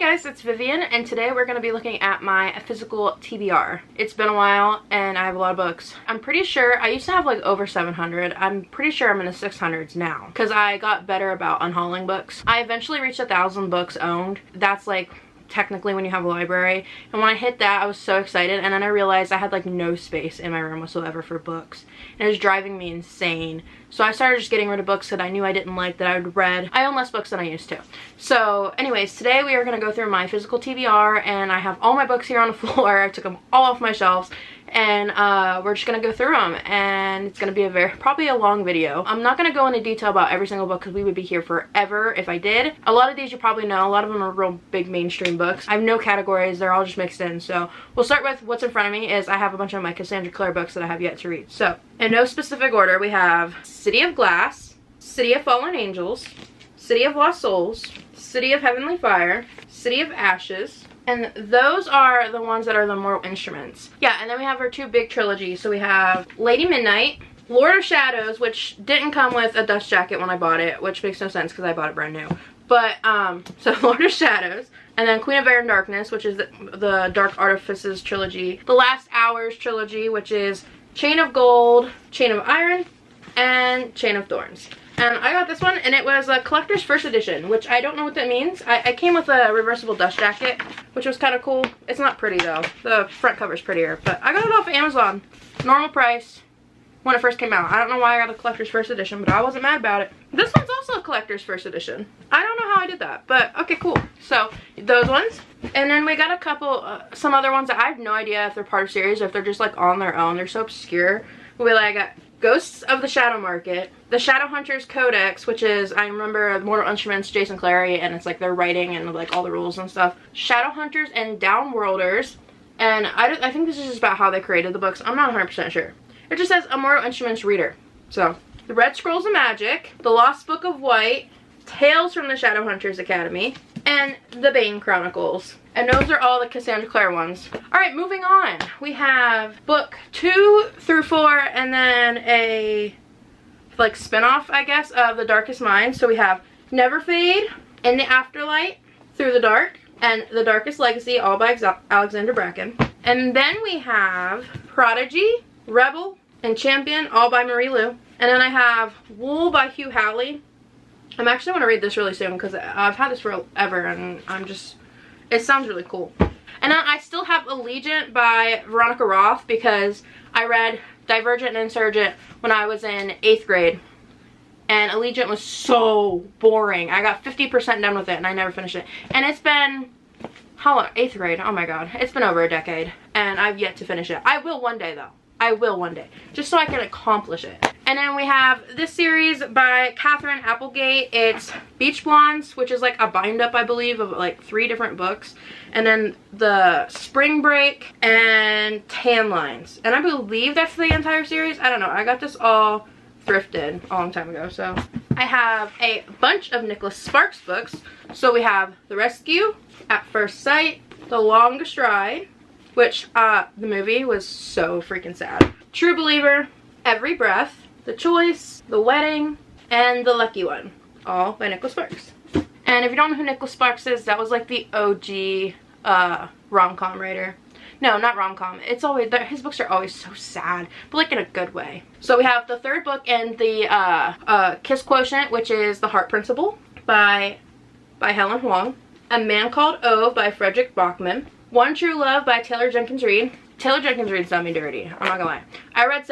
guys, it's Vivian, and today we're going to be looking at my physical TBR. It's been a while, and I have a lot of books. I'm pretty sure, I used to have like over 700. I'm pretty sure I'm in the 600s now, because I got better about unhauling books. I eventually reached 1,000 books owned. That's like technically when you have a library, and when I hit that I was so excited, and then I realized I had like no space in my room whatsoever for books, and it was driving me insane. So I started just getting rid of books that I knew I didn't like, that I would read. I own less books than I used to. So anyways, today we are going to go through my physical TBR, and I have all my books here on the floor. I took them all off my shelves, and we're just going to go through them, and it's going to be probably a long video. I'm not going to go into detail about every single book because we would be here forever if I did. A lot of these you probably know. A lot of them are real big mainstream books. I have no categories. They're all just mixed in. So we'll start with what's in front of me. Is I have a bunch of my Cassandra Clare books that I have yet to read. So in no specific order, we have City of Glass, City of Fallen Angels, City of Lost Souls, City of Heavenly Fire, City of Ashes, and those are the ones that are the Mortal Instruments. Yeah, and then we have our two big trilogies. So we have Lady Midnight, Lord of Shadows, which didn't come with a dust jacket when I bought it, which makes no sense because I bought it brand new. But, so Lord of Shadows, and then Queen of Air and Darkness, which is the Dark Artifices trilogy, The Last Hours trilogy, which is Chain of Gold, Chain of Iron, and Chain of Thorns. And I got this one, and it was a collector's first edition, which I don't know what that means. I came with a reversible dust jacket, which was kind of cool. It's not pretty, though. The front cover's prettier. But I got it off Amazon. Normal price when it first came out. I don't know why I got a collector's first edition, but I wasn't mad about it. This one's also a collector's first edition. I don't know how I did that, but okay, cool. So, those ones. And then we got a couple, some other ones that I have no idea if they're part of series or if they're just like on their own. They're so obscure. I got Ghosts of the Shadow Market, the Shadowhunters Codex, which is, I remember Mortal Instruments, Jason Clary, and it's like their writing and like all the rules and stuff. Shadowhunters and Downworlders, and I think this is just about how they created the books. I'm not 100% sure. It just says a Mortal Instruments reader. So, the Red Scrolls of Magic, the Lost Book of White, Tales from the Shadowhunters Academy, and the Bane Chronicles. And those are all the Cassandra Clare ones. Alright, moving on. We have book 2 through 4, and then a like spin-off, I guess, of The Darkest Mind. So we have Never Fade, In the Afterlight, Through the Dark, and The Darkest Legacy, all by Alexander Bracken. And then we have Prodigy, Rebel, and Champion, all by Marie Lu. And then I have Wool by Hugh Howley. I'm actually going to read this really soon because I've had this forever, and it sounds really cool. And then I still have Allegiant by Veronica Roth because I read Divergent and Insurgent when I was in 8th grade. And Allegiant was so boring. I got 50% done with it and I never finished it. And it's been, how long? 8th grade. Oh my god. It's been over a decade. And I've yet to finish it. I will one day though. I will one day. Just so I can accomplish it. And then we have this series by Catherine Applegate. It's Beach Blondes, which is like a bind-up, I believe, of like 3 different books. And then the Spring Break and Tan Lines. And I believe that's the entire series. I don't know. I got this all thrifted a long time ago. So I have a bunch of Nicholas Sparks books. So we have The Rescue, At First Sight, The Longest Ride, which the movie was so freaking sad. True Believer, Every Breath, The Choice, The Wedding, and The Lucky One, all by Nicholas Sparks. And if you don't know who Nicholas Sparks is, that was like the OG rom-com writer. No, not rom-com. It's always, his books are always so sad, but like in a good way. So we have the third book in the Kiss Quotient, which is The Heart Principle by Helen Huang. A Man Called Ove by Frederick Bachman. One True Love by Taylor Jenkins Reid. Taylor Jenkins Reid's done me dirty. I'm not gonna lie. I read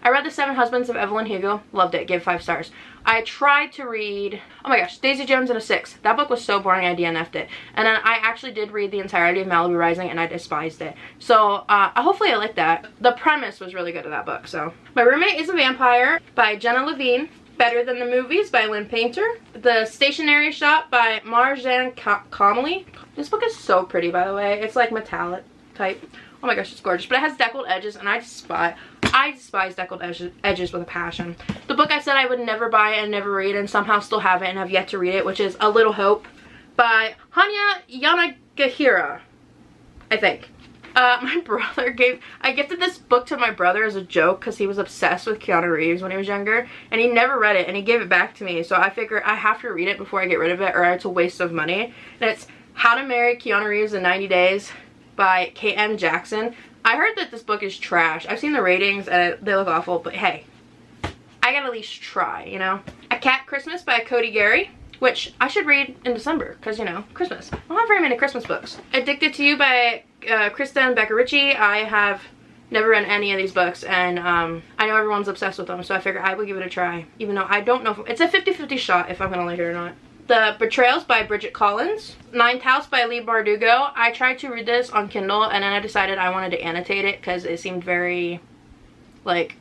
I read The Seven Husbands of Evelyn Hugo. Loved it. Gave 5 stars. I tried to read, oh my gosh, Daisy Jones and a Six. That book was so boring I DNF'd it. And then I actually did read the entirety of Malibu Rising and I despised it. So hopefully I like that. The premise was really good of that book. So My Roommate is a Vampire by Jenna Levine. Better Than the Movies by Lynn Painter. The Stationery Shop by Marjan Connolly. This book is so pretty, by the way. It's like metallic type. Oh my gosh, it's gorgeous. But it has deckled edges, and I despise deckled edges with a passion. The book I said I would never buy and never read, and somehow still have it and have yet to read it, which is A Little Hope by Hanya Yanagihira, I think. I gifted this book to my brother as a joke because he was obsessed with Keanu Reeves when he was younger, and he never read it, and he gave it back to me, so I figure I have to read it before I get rid of it, or it's a waste of money. And it's How to Marry Keanu Reeves in 90 Days by K.M. Jackson. I heard that this book is trash. I've seen the ratings and they look awful, but hey, I gotta at least try, you know? A Cat Christmas by Cody Gary, which I should read in December because, you know, Christmas. I don't have very many Christmas books. Addicted to You by Kristen Becker-Ritchie. I have never read any of these books, and I know everyone's obsessed with them, so I figure I would give it a try, even though I don't know if it's a 50-50 shot if I'm gonna like it or not. The Betrayals by Bridget Collins. Ninth House by Leigh Bardugo. I tried to read this on Kindle, and then I decided I wanted to annotate it because it seemed very, like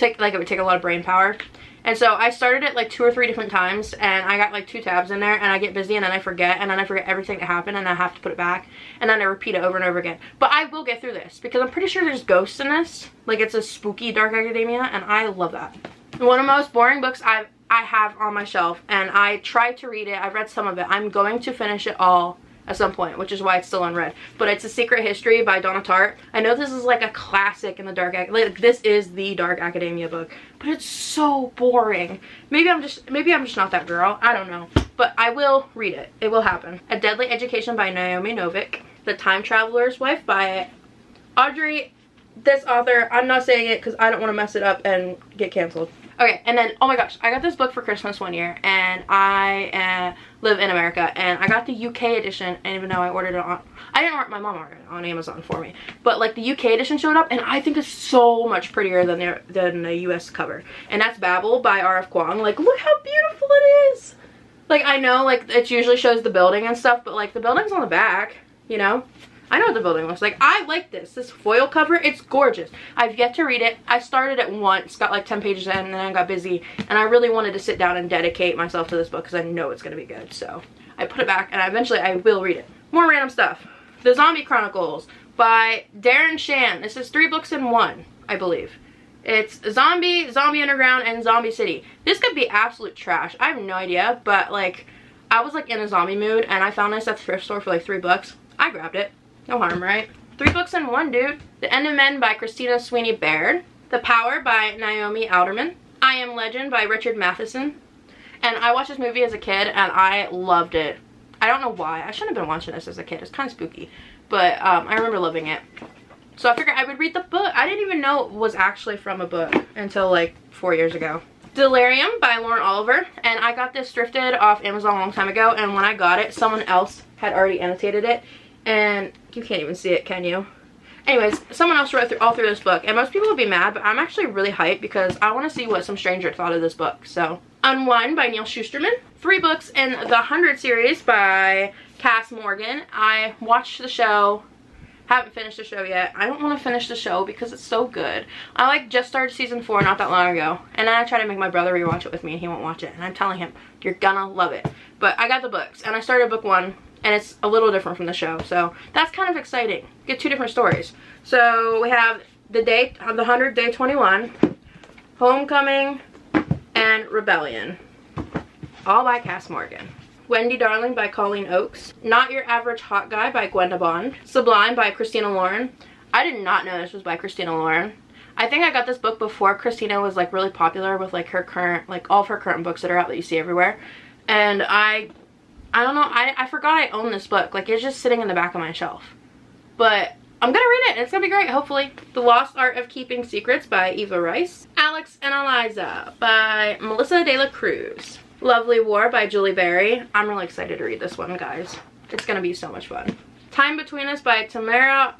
it would take a lot of brain power. And so I started it like 2 or 3 different times, and I got like 2 tabs in there, and I get busy, and then I forget, everything that happened, and I have to put it back, and then I repeat it over and over again. But I will get through this because I'm pretty sure there's ghosts in this. Like, it's a spooky dark academia, and I love that. One of the most boring books I have on my shelf, and I tried to read it. I've read some of it. I'm going to finish it all at some point, which is why it's still unread. But it's A Secret History by Donna Tartt. I know this is like a classic in the dark, like this is the dark academia book, but it's so boring. Maybe I'm just not that girl. I don't know. But I will read it. It will happen. A Deadly Education by Naomi Novik. The Time Traveler's Wife by Audrey. This author, I'm not saying it because I don't want to mess it up and get canceled. Okay, and then, oh my gosh, I got this book for Christmas one year, and I live in America, and I got the UK edition, and even though I ordered it on, I didn't order, my mom ordered it on Amazon for me, but like the UK edition showed up, and I think it's so much prettier than the US cover, and that's Babel by R.F. Kuang. Like, look how beautiful it is! Like, I know, like, it usually shows the building and stuff, but like, the building's on the back, you know? I know what the building looks like. I like this foil cover. It's gorgeous. I've yet to read it. I started it once, got like 10 pages in, and then I got busy, and I really wanted to sit down and dedicate myself to this book because I know it's going to be good. So I put it back, and eventually I will read it. More random stuff. The Zombie Chronicles by Darren Shan. This is 3 books in 1, I believe. It's Zombie, Zombie Underground, and Zombie City. This could be absolute trash. I have no idea, but like, I was like in a zombie mood, and I found this at the thrift store for like $3. I grabbed it. No harm, right? 3 books in 1, dude. The End of Men by Christina Sweeney Baird. The Power by Naomi Alderman. I Am Legend by Richard Matheson. And I watched this movie as a kid, and I loved it. I don't know why. I shouldn't have been watching this as a kid. It's kind of spooky. But I remember loving it. So I figured I would read the book. I didn't even know it was actually from a book until like 4 years ago. Delirium by Lauren Oliver. And I got this thrifted off Amazon a long time ago, and when I got it, someone else had already annotated it. And you can't even see it, can you? Anyways, someone else wrote all through this book, and most people would be mad, but I'm actually really hyped because I want to see what some stranger thought of this book. So, Unwind by Neil Shusterman. 3 books in the 100 series by Cass Morgan. I watched the show, haven't finished the show yet. I don't want to finish the show because it's so good. I like just started season 4 not that long ago, and then I try to make my brother rewatch it with me, and he won't watch it, and I'm telling him, you're gonna love it. But I got the books, and I started book 1. And it's a little different from the show, so that's kind of exciting. Get 2 different stories. So we have the 100 Day 21, Homecoming, and Rebellion, all by Cass Morgan. Wendy Darling by Colleen Oakes. Not Your Average Hot Guy by Gwenda Bond. Sublime by Christina Lauren. I did not know this was by Christina Lauren. I think I got this book before Christina was like really popular with like her current, like all of her current books that are out that you see everywhere. And I don't know, I forgot I owned this book. Like, it's just sitting in the back of my shelf. But I'm gonna read it. It's gonna be great, hopefully. The Lost Art of Keeping Secrets by Eva Rice. Alex and Eliza by Melissa De La Cruz. Lovely War by Julie Berry. I'm really excited to read this one, guys. It's gonna be so much fun. Time Between Us by Tamara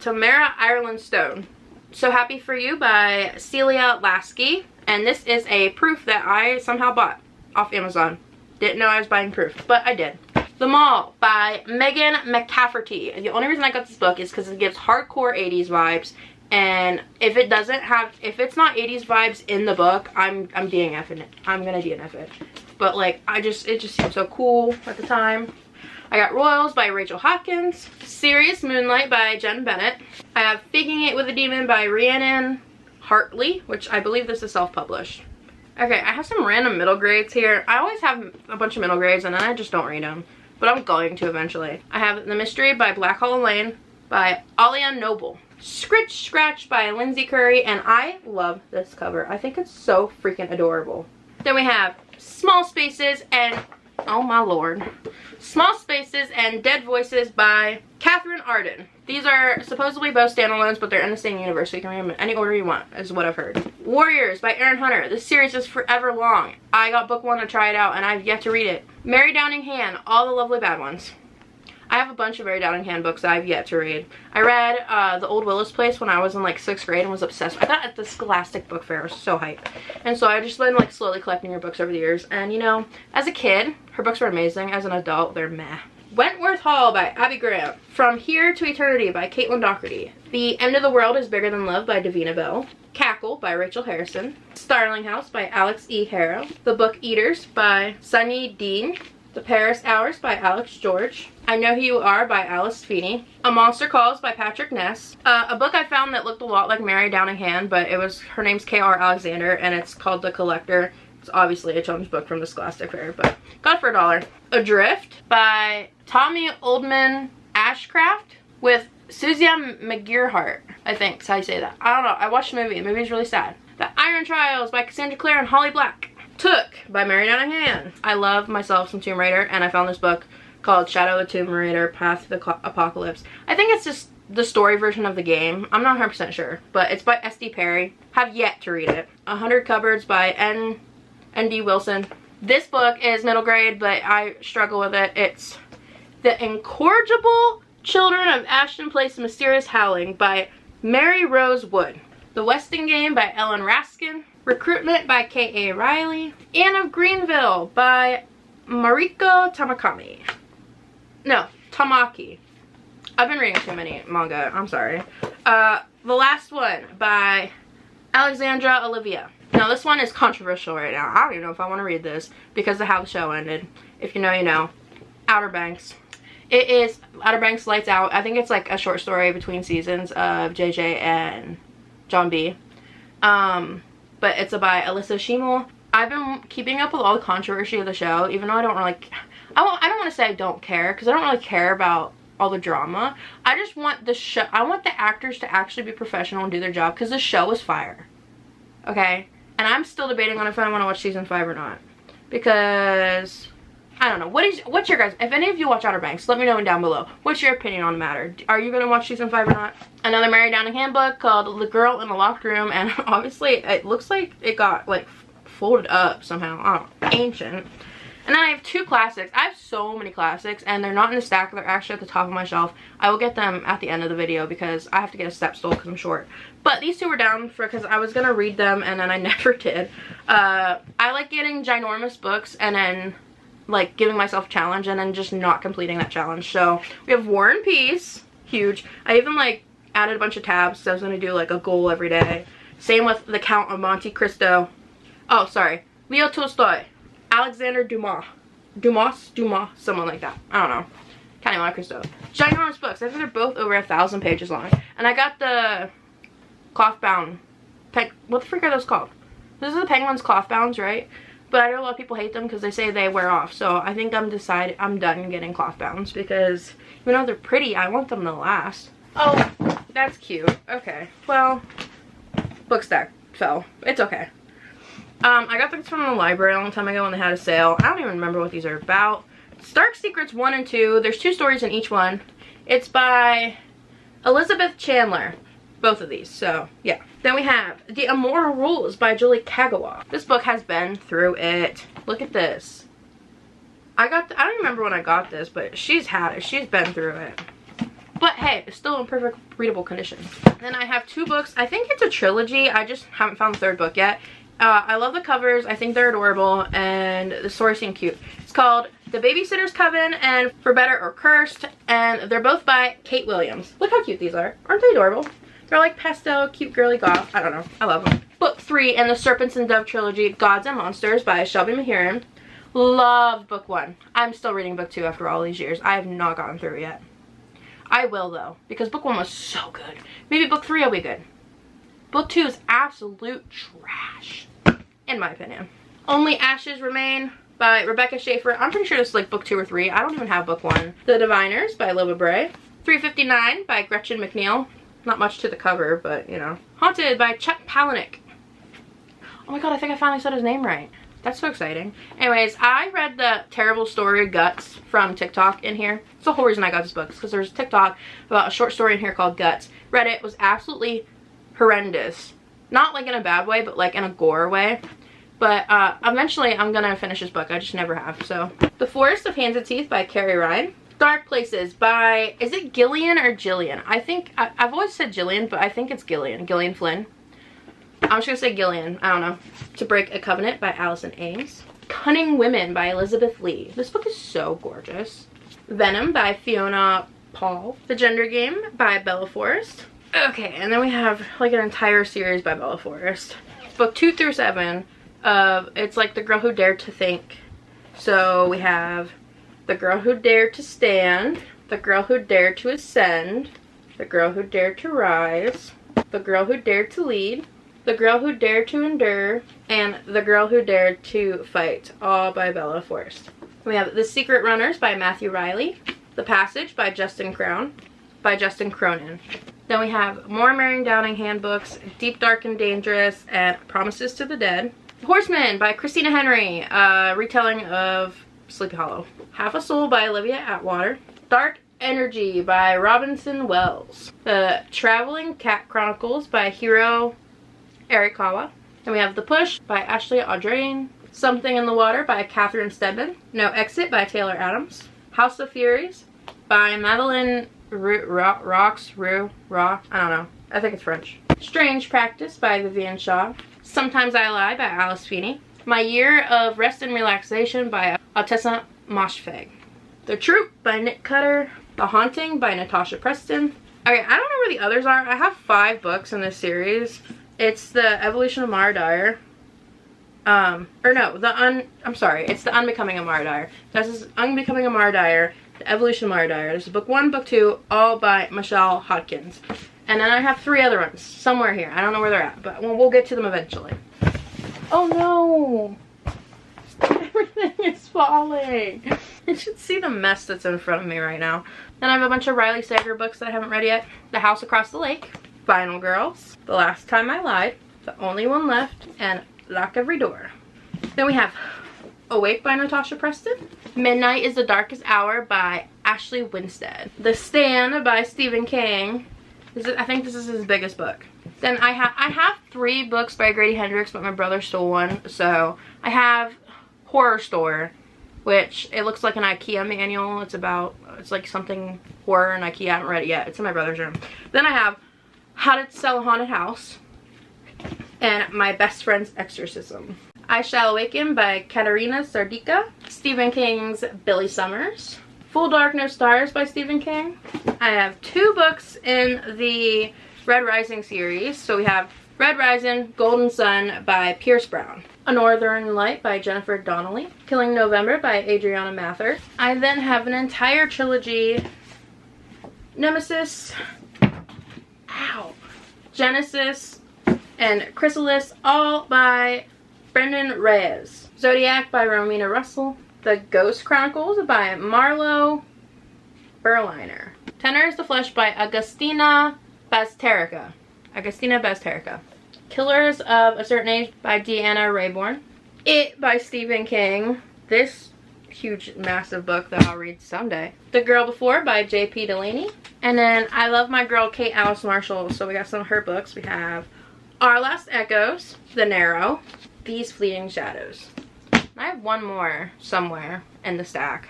Ireland Stone. So Happy For You by Celia Lasky. And this is a proof that I somehow bought off Amazon. Didn't know I was buying proof, but I did. The Mall by Megan McCafferty. The only reason I got this book is because it gives hardcore 80s vibes, and if it's not 80s vibes in the book, I'm DNFing it. I'm gonna DNF it. But like, it just seemed so cool at the time. I got Royals by Rachel Hopkins. Serious Moonlight by Jen Bennett. I have Faking It with a Demon by Rhiannon Hartley, which I believe this is self-published. Okay, I have some random middle grades here. I always have a bunch of middle grades and then I just don't read them. But I'm going to eventually. I have The Mystery by Black Hole Lane. by Alia Noble. Scritch Scratch by Lindsay Curry, and I love this cover. I think it's so freaking adorable. Then we have Small Spaces and, oh my lord, Small Spaces and Dead Voices by Catherine Arden. These are supposedly both standalones, but they're in the same universe, so you can read them in any order you want, is what I've heard. Warriors by Erin Hunter. This series is forever long. I got book 1 to try it out, and I've yet to read it. Mary Downing Han, All the Lovely Bad Ones. I have a bunch of Mary Downing Han books that I've yet to read. I read The Old Willis Place when I was in like 6th grade and was obsessed. I got it at the Scholastic Book Fair. I was so hyped. And so I've just been like slowly collecting her books over the years. And you know, as a kid, her books were amazing. As an adult, they're meh. Wentworth Hall by Abby Grant. From Here to Eternity by Caitlin Doherty. The End of the World is Bigger Than Love by Davina Bell. Cackle by Rachel Harrison. Starling House by Alex E. Harrow. The Book Eaters by Sunny Dean. The Paris Hours by Alex George. I Know Who You Are by Alice Feeney. A Monster Calls by Patrick Ness. A book I found that looked a lot like Mary Downing Han, but her name's K.R. Alexander, and it's called The Collector. It's obviously a children's book from the Scholastic Fair, but got it for $1. Adrift by Tommy Oldman Ashcraft with Suzanne McGearhart, I think is how you say that. I don't know. I watched the movie. The movie's really sad. The Iron Trials by Cassandra Clare and Holly Black. Took by Mary Downing Han. I love myself some Tomb Raider, and I found this book called Shadow of the Tomb Raider Path to the Apocalypse. I think it's just the story version of the game. I'm not 100% sure, but it's by S.D. Perry. Have yet to read it. 100 Cupboards by N.D. Wilson. This book is middle grade, but I struggle with it. It's The Incorrigible Children of Ashton Place Mysterious Howling by Mary Rose Wood. The Westing Game by Ellen Raskin. Recruitment by K.A. Riley. Anne of Greenville by Mariko Tamaki. I've been reading too many manga. I'm sorry. The Last One by Alexandra Olivia. Now this one is controversial right now. I don't even know if I want to read this because of how the show ended. If you know, you know. Outer Banks. It is Outer Banks Lights Out. I think it's like a short story between seasons of JJ and John B. But it's by Alyssa Schimmel. I've been keeping up with all the controversy of the show, even though I don't really, I don't want to say I don't care, because I don't really care about all the drama. I just want the show, I want the actors to actually be professional and do their job, because the show is fire. Okay? And I'm still debating on if I want to watch season 5 or not. Because, I don't know. What's your guys, if any of you watch Outer Banks, let me know down below. What's your opinion on the matter? Are you going to watch season 5 or not? Another Mary Downing Han book called The Girl in the Locked Room, and obviously it looks like it got like folded up somehow. I don't know. Ancient. And then I have 2 classics. I have so many classics, and they're not in a stack. They're actually at the top of my shelf. I will get them at the end of the video because I have to get a step stool because I'm short. But these 2 were down for because I was going to read them, and then I never did. I like getting ginormous books and then like giving myself a challenge and then just not completing that challenge. So we have War and Peace. Huge. I even like added a bunch of tabs, so I was going to do like a goal every day. Same with The Count of Monte Cristo. Oh, sorry. Leo Tolstoy. Alexander Dumas, someone like that. I don't know. Count of Monte Cristo. Ginormous books. I think they're both over 1,000 pages long. And I got the cloth bound. What the frick are those called? Those are the Penguins cloth bounds, right? But I know a lot of people hate them because they say they wear off. So I think I'm done getting cloth bounds because even though they're pretty, I want them to last. Oh, that's cute. Okay. Well, book stack fell. It's okay. I got these from the library a long time ago when they had a sale. I don't even remember what these are about. Stark Secrets 1 and 2. There's 2 stories in each one. It's by Elizabeth Chandler. Both of these, so yeah. Then we have The Immoral Rules by Julie Kagawa. This book has been through it. Look at this. I don't remember when I got this, but she's had it. She's been through it. But hey, it's still in perfect readable condition. Then I have 2 books. I think it's a trilogy. I just haven't found the 3rd book yet. I love the covers. I think they're adorable, and the story seems cute. It's called The Babysitter's Coven and For Better or Cursed, and they're both by Kate Williams. Look how cute these are. Aren't they adorable? They're like pastel, cute, girly goth. I don't know. I love them. Book 3 in the Serpents and Dove trilogy, Gods and Monsters by Shelby Mahiran. Love book 1. I'm still reading book 2 after all these years. I have not gotten through it yet. I will though, because book 1 was so good. Maybe book 3 will be good. Book 2 is absolute trash, in my opinion. Only Ashes Remain by Rebecca Schaefer. I'm pretty sure this is like book 2 or 3. I don't even have book 1. The Diviners by Loba Bray. 359 by Gretchen McNeil. Not much to the cover, but you know. Haunted by Chuck Palahniuk. Oh my god, I think I finally said his name right. That's so exciting. Anyways, I read the terrible story Guts from TikTok in here. It's the whole reason I got this book, because there's a TikTok about a short story in here called Guts. Read it, was absolutely horrendous. Not like in a bad way, but like in a gore way. But eventually I'm gonna finish this book. I just never have. So, The Forest of Hands and Teeth by Carrie Ryan. Dark Places by, is it Gillian or Jillian? I think, I've always said Jillian, but I think it's Gillian. Gillian Flynn. I'm just gonna say Gillian. I don't know. To Break a Covenant by Allison Ames. Cunning Women by Elizabeth Lee. This book is so gorgeous. Venom by Fiona Paul. The Gender Game by Bella Forrest. Okay, and then we have like an entire series by Bella Forrest. Book 2 through 7 of, it's like The Girl Who Dared to Think. So we have The Girl Who Dared to Stand, The Girl Who Dared to Ascend, The Girl Who Dared to Rise, The Girl Who Dared to Lead, The Girl Who Dared to Endure, and The Girl Who Dared to Fight, all by Bella Forrest. We have The Secret Runners by Matthew Riley, The Passage by Justin Cronin. Then we have more Marion Downing handbooks, Deep, Dark, and Dangerous, and Promises to the Dead. Horseman by Christina Henry, retelling of Sleepy Hollow. Half a Soul by Olivia Atwater. Dark Energy by Robinson Wells. The Traveling Cat Chronicles by Hiro Arikawa. Then we have The Push by Ashley Audrain. Something in the Water by Catherine Stedman. No Exit by Taylor Adams. House of Furies by Madeleine Rox, I don't know. I think it's French. Strange Practice by Vivian Shaw. Sometimes I Lie by Alice Feeney. My Year of Rest and Relaxation by Ottessa Moshfegh. The Troop by Nick Cutter. The Haunting by Natasha Preston. Okay, I don't know where the others are. I have 5 books in this series. It's The Evolution of Mara Dyer. I'm sorry, it's The Unbecoming of Mara Dyer. This is Unbecoming of Mara Dyer, The Evolution of Mara Dyer. This is book 1, book 2, all by Michelle Hodkins. And then I have 3 other ones somewhere here. I don't know where they're at, but we'll get to them eventually. Oh no! Everything is falling. You should see the mess that's in front of me right now. Then I have a bunch of Riley Sager books that I haven't read yet. The House Across the Lake, Final Girls, The Last Time I Lied, The Only One Left, and Lock Every Door. Then we have Awake by Natasha Preston. Midnight is the Darkest Hour by Ashley Winstead. The Stand by Stephen King. I think this is his biggest book. Then I have 3 books by Grady Hendrix, but my brother stole one. So I have Horror Store, which it looks like an IKEA manual. It's like something horror in IKEA. I haven't read it yet. It's in my brother's room. Then I have How to Sell a Haunted House and My Best Friend's Exorcism. I Shall Awaken by Katarina Sardica. Stephen King's Billy Summers. Full Dark No Stars by Stephen King. I have 2 books in the Red Rising series. So we have Red Rising, Golden Sun by Pierce Brown. A Northern Light by Jennifer Donnelly. Killing November by Adriana Mather. I then have an entire trilogy. Nemesis, Genesis, and Chrysalis, all by Brendan Reyes. Zodiac by Romina Russell. The Ghost Chronicles by Marlo Berliner. Tenor is the Flesh by Agustina Bazterrica. Killers of a Certain Age by Deanna Raybourn. It by Stephen King. This huge, massive book that I'll read someday. The Girl Before by J.P. Delaney. And then I love my girl Kate Alice Marshall, so we got some of her books. We have Our Last Echoes, The Narrow, These Fleeting Shadows. I have one more somewhere in the stack.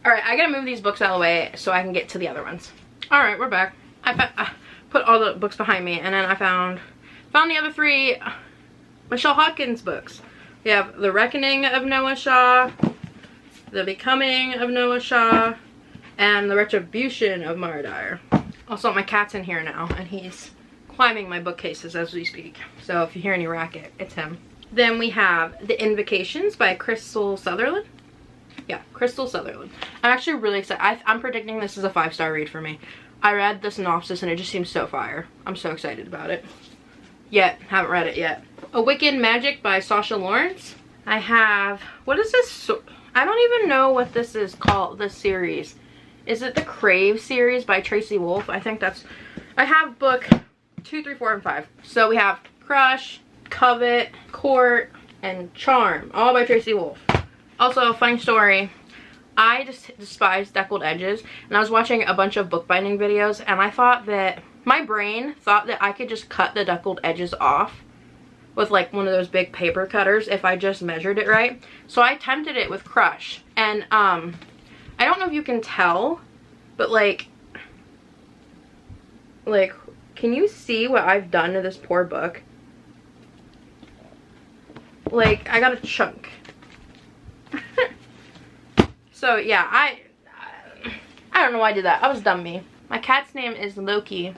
Alright, I gotta move these books out of the way so I can get to the other ones. Alright, we're back. I put all the books behind me, and then I found the other 3 Michelle Hodkins books. We have The Reckoning of Noah Shaw, The Becoming of Noah Shaw, and The Retribution of Mara Dyer. Also, my cat's in here now, and he's climbing my bookcases as we speak. So if you hear any racket, it's him. Then we have The Invocations by Crystal Sutherland. Yeah, Crystal Sutherland. I'm actually really excited. I'm predicting this is a 5-star read for me. I read the synopsis and it just seems so fire. I'm so excited about it. Haven't read it yet. A Wicked Magic by Sasha Lawrence. I have, what is this? I don't even know what this is called, this series. Is it the Crave series by Tracy Wolf? I think that's, I have book 2, 3, 4, and 5. So we have Crush, Covet, Court, and Charm, all by Tracy Wolf. Also, funny story, I just despise deckled edges, and I was watching a bunch of bookbinding videos, and I thought that, my brain thought that I could just cut the deckled edges off with like one of those big paper cutters if I just measured it right. So I attempted it with Crush, and I don't know if you can tell, but like, can you see what I've done to this poor book? Like, I got a chunk. So yeah, I don't know why I did that. I was dumb me. My cat's name is Loki,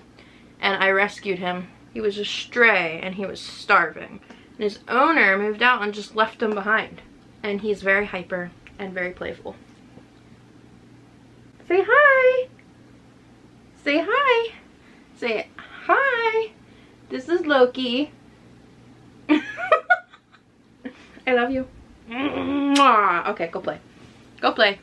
and I rescued him. He was a stray, and he was starving. And his owner moved out and just left him behind. And he's very hyper and very playful. Say hi! Say hi! Say hi! This is Loki. I love you. Okay, go play. Go play.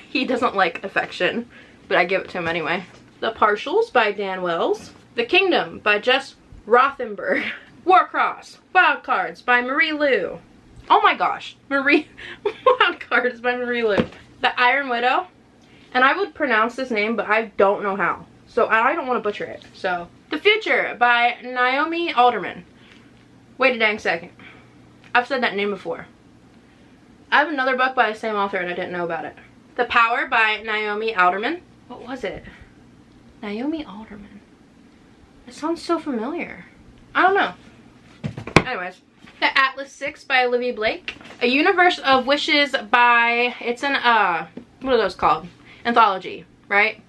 He doesn't like affection, but I give it to him anyway. The Partials by Dan Wells. The Kingdom by Jess Rothenberg. Warcross Wild Cards by Marie Lu. Oh my gosh, Wild Cards by Marie Lu. The Iron Widow, and I would pronounce this name, but I don't know how, so I don't want to butcher it. So, The Future by Naomi Alderman. Wait a dang second. I've said that name before. I have another book by the same author and I didn't know about it. The Power by Naomi Alderman. What was it? Naomi Alderman. It sounds so familiar. I don't know. Anyways. The Atlas 6 by Olivia Blake. A Universe of Wishes by, it's an, what are those called? Anthology, right?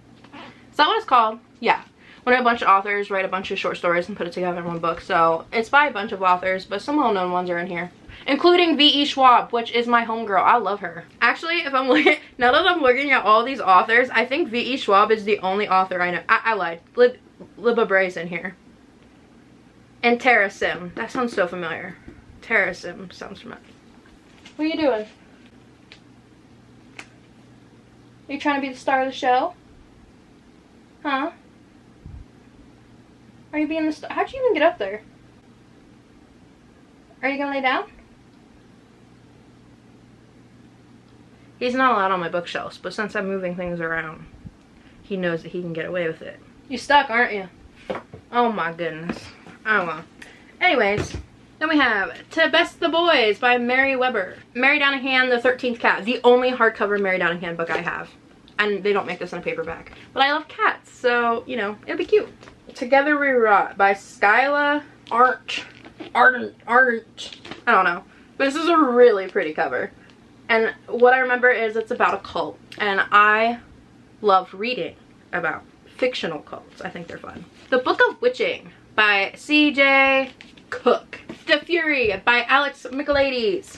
Is that what it's called? Yeah. When a bunch of authors write a bunch of short stories and put it together in one book. So it's by a bunch of authors, but some well-known ones are in here. Including V.E. Schwab, which is my homegirl. I love her. Actually, if I'm looking, now that I'm looking at all these authors, I think V.E. Schwab is the only author I know. I lied. Libba Bray's in here. And Tara Sim. That sounds so familiar. Tara Sim sounds familiar. What are you doing? Are you trying to be the star of the show? Huh? Are you being the star? How'd you even get up there? Are you gonna lay down? He's not allowed on my bookshelves, but since I'm moving things around, he knows that he can get away with it. You stuck, aren't you? Oh my goodness. Oh well. Anyways, then we have To Best the Boys by Mary Weber. Mary Donahan, The 13th Cat. The only hardcover Mary Donahan book I have. And they don't make this in a paperback. But I love cats, so, you know, it'll be cute. Together We Rot by Skyla Ardent. I don't know. But this is a really pretty cover. And what I remember is it's about a cult. And I love reading about fictional cults. I think they're fun. The Book of Witching by C.J. Cook. The Fury by Alex Michaelides.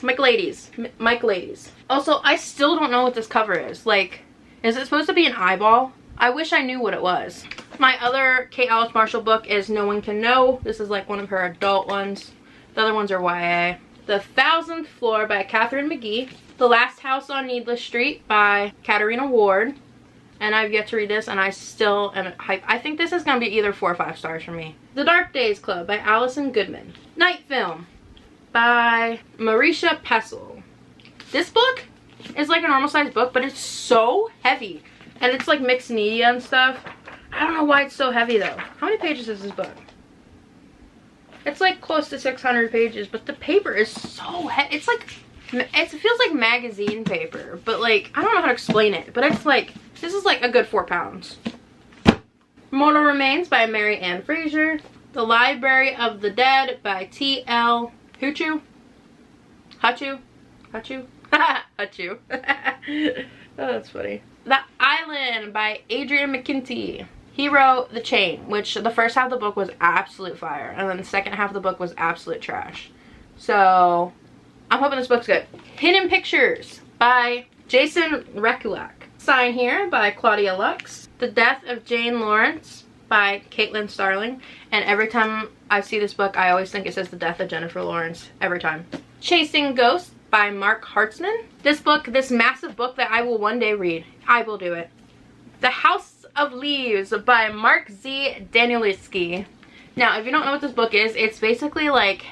Also, I still don't know what this cover is. Like, is it supposed to be an eyeball? I wish I knew what it was. My other Kate Alice Marshall book is No One Can Know. This is like one of her adult ones. The other ones are YA. The 1000th Floor by Catherine McGee. The Last House on Needless Street by Katarina Ward. And I've yet to read this and I still am hyped. I think this is going to be either 4 or 5 stars for me. The Dark Days Club by Allison Goodman. Night Film by Marisha Pessel. This book is like a normal sized book, but it's so heavy. And it's like mixed media and stuff. I don't know why it's so heavy though. How many pages is this book? It's like close to 600 pages, but the paper is so heavy. It's like, it feels like magazine paper, but like, I don't know how to explain it, but it's like, this is like a good 4 pounds. Mortal Remains by Mary Ann Fraser. The Library of the Dead by T.L. Hutchu. Hutchu. Oh, that's funny. The Island by Adrian McKinty. He wrote The Chain, which the first half of the book was absolute fire, and then the second half of the book was absolute trash. So, I'm hoping this book's good. Hidden Pictures by Jason Rekulak. Sign Here by Claudia Lux. The Death of Jane Lawrence by Caitlin Starling. And every time I see this book, I always think it says The Death of Jennifer Lawrence. Every time. Chasing Ghosts by Mark Hartzman. This book, this massive book that I will one day read. I will do it. The House of Leaves by Mark Z. Danielewski. Now, if you don't know what this book is, it's basically like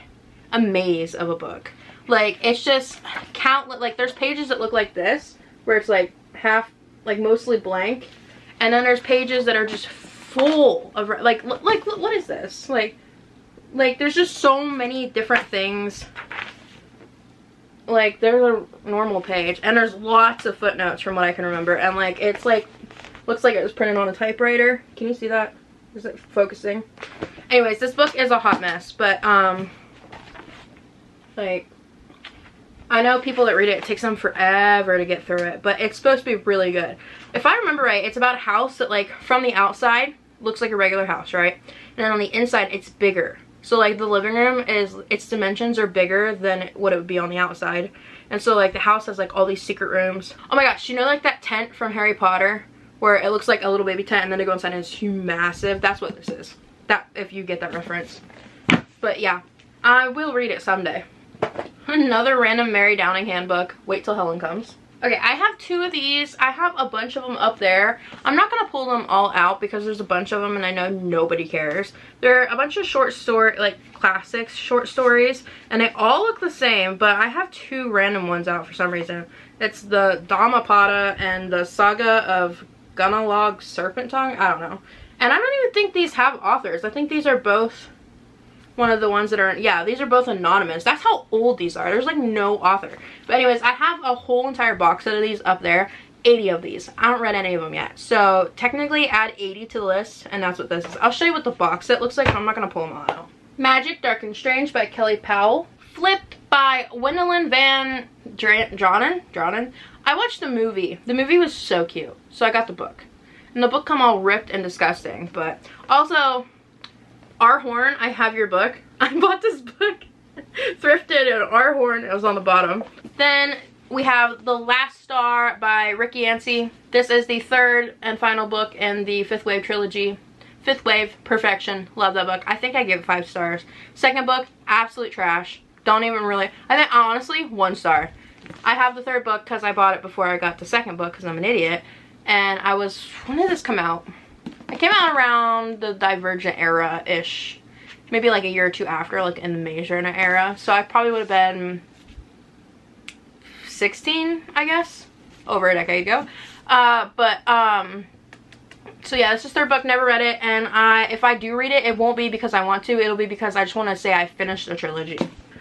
a maze of a book. Like, it's just countless, like there's pages that look like this, where it's like half, like mostly blank. And then there's pages that are just full of, like what is this? Like there's just so many different things. Like, there's a normal page, and there's lots of footnotes from what I can remember. And like, it's like, looks like it was printed on a typewriter. Can you see that? Is it focusing? Anyways, this book is a hot mess, but like, I know people that read it, it takes them forever to get through it, but it's supposed to be really good. If I remember right, it's about a house that, like, from the outside looks like a regular house, right? And then on the inside, it's bigger. So like, the living room is, its dimensions are bigger than what it would be on the outside. And so like, the house has like all these secret rooms. Oh my gosh, you know like that tent from Harry Potter where it looks like a little baby tent and then they go inside and it's massive? That's what this is. That, if you get that reference. But yeah, I will read it someday. Another random Mary Downing handbook. Wait till Helen comes. Okay, I have 2 of these. I have a bunch of them up there. I'm not going to pull them all out because there's a bunch of them and I know nobody cares. They're a bunch of short story, like classics short stories, and they all look the same, but I have 2 random ones out for some reason. It's the Dhammapada and the Saga of Gunnalog Serpenttongue. I don't know. And I don't even think these have authors. I think these are both one of the ones that are, yeah, these are both anonymous. That's how old these are. There's like no author. But anyways, I have a whole entire box set of these up there. 80 of these. I haven't read any of them yet. So technically add 80 to the list, and that's what this is. I'll show you what the box set looks like, but I'm not going to pull them all out. Magic, Dark and Strange by Kelly Powell. Flipped by Gwendolyn Van Dronen. I watched the movie. The movie was so cute. So I got the book. And the book come all ripped and disgusting. But also, R. Horn, I Have Your Book. I bought this book thrifted and R. Horn, it was on the bottom. Then we have The Last Star by Ricky Yancey. This is the 3rd and final book in the 5th Wave trilogy. 5th Wave, perfection. Love that book. I think I give it 5 stars. 2nd book, absolute trash. Don't even really, I think honestly, 1 star. I have the 3rd book because I bought it before I got the 2nd book because I'm an idiot. And I was, when did this come out? It came out around the Divergent era-ish. Maybe like a year or 2 after, like in the Maze Runner era. So I probably would have been 16, I guess. Over a decade ago. So yeah, this is 3rd book, never read it. And if I do read it, it won't be because I want to. It'll be because I just want to say I finished the trilogy.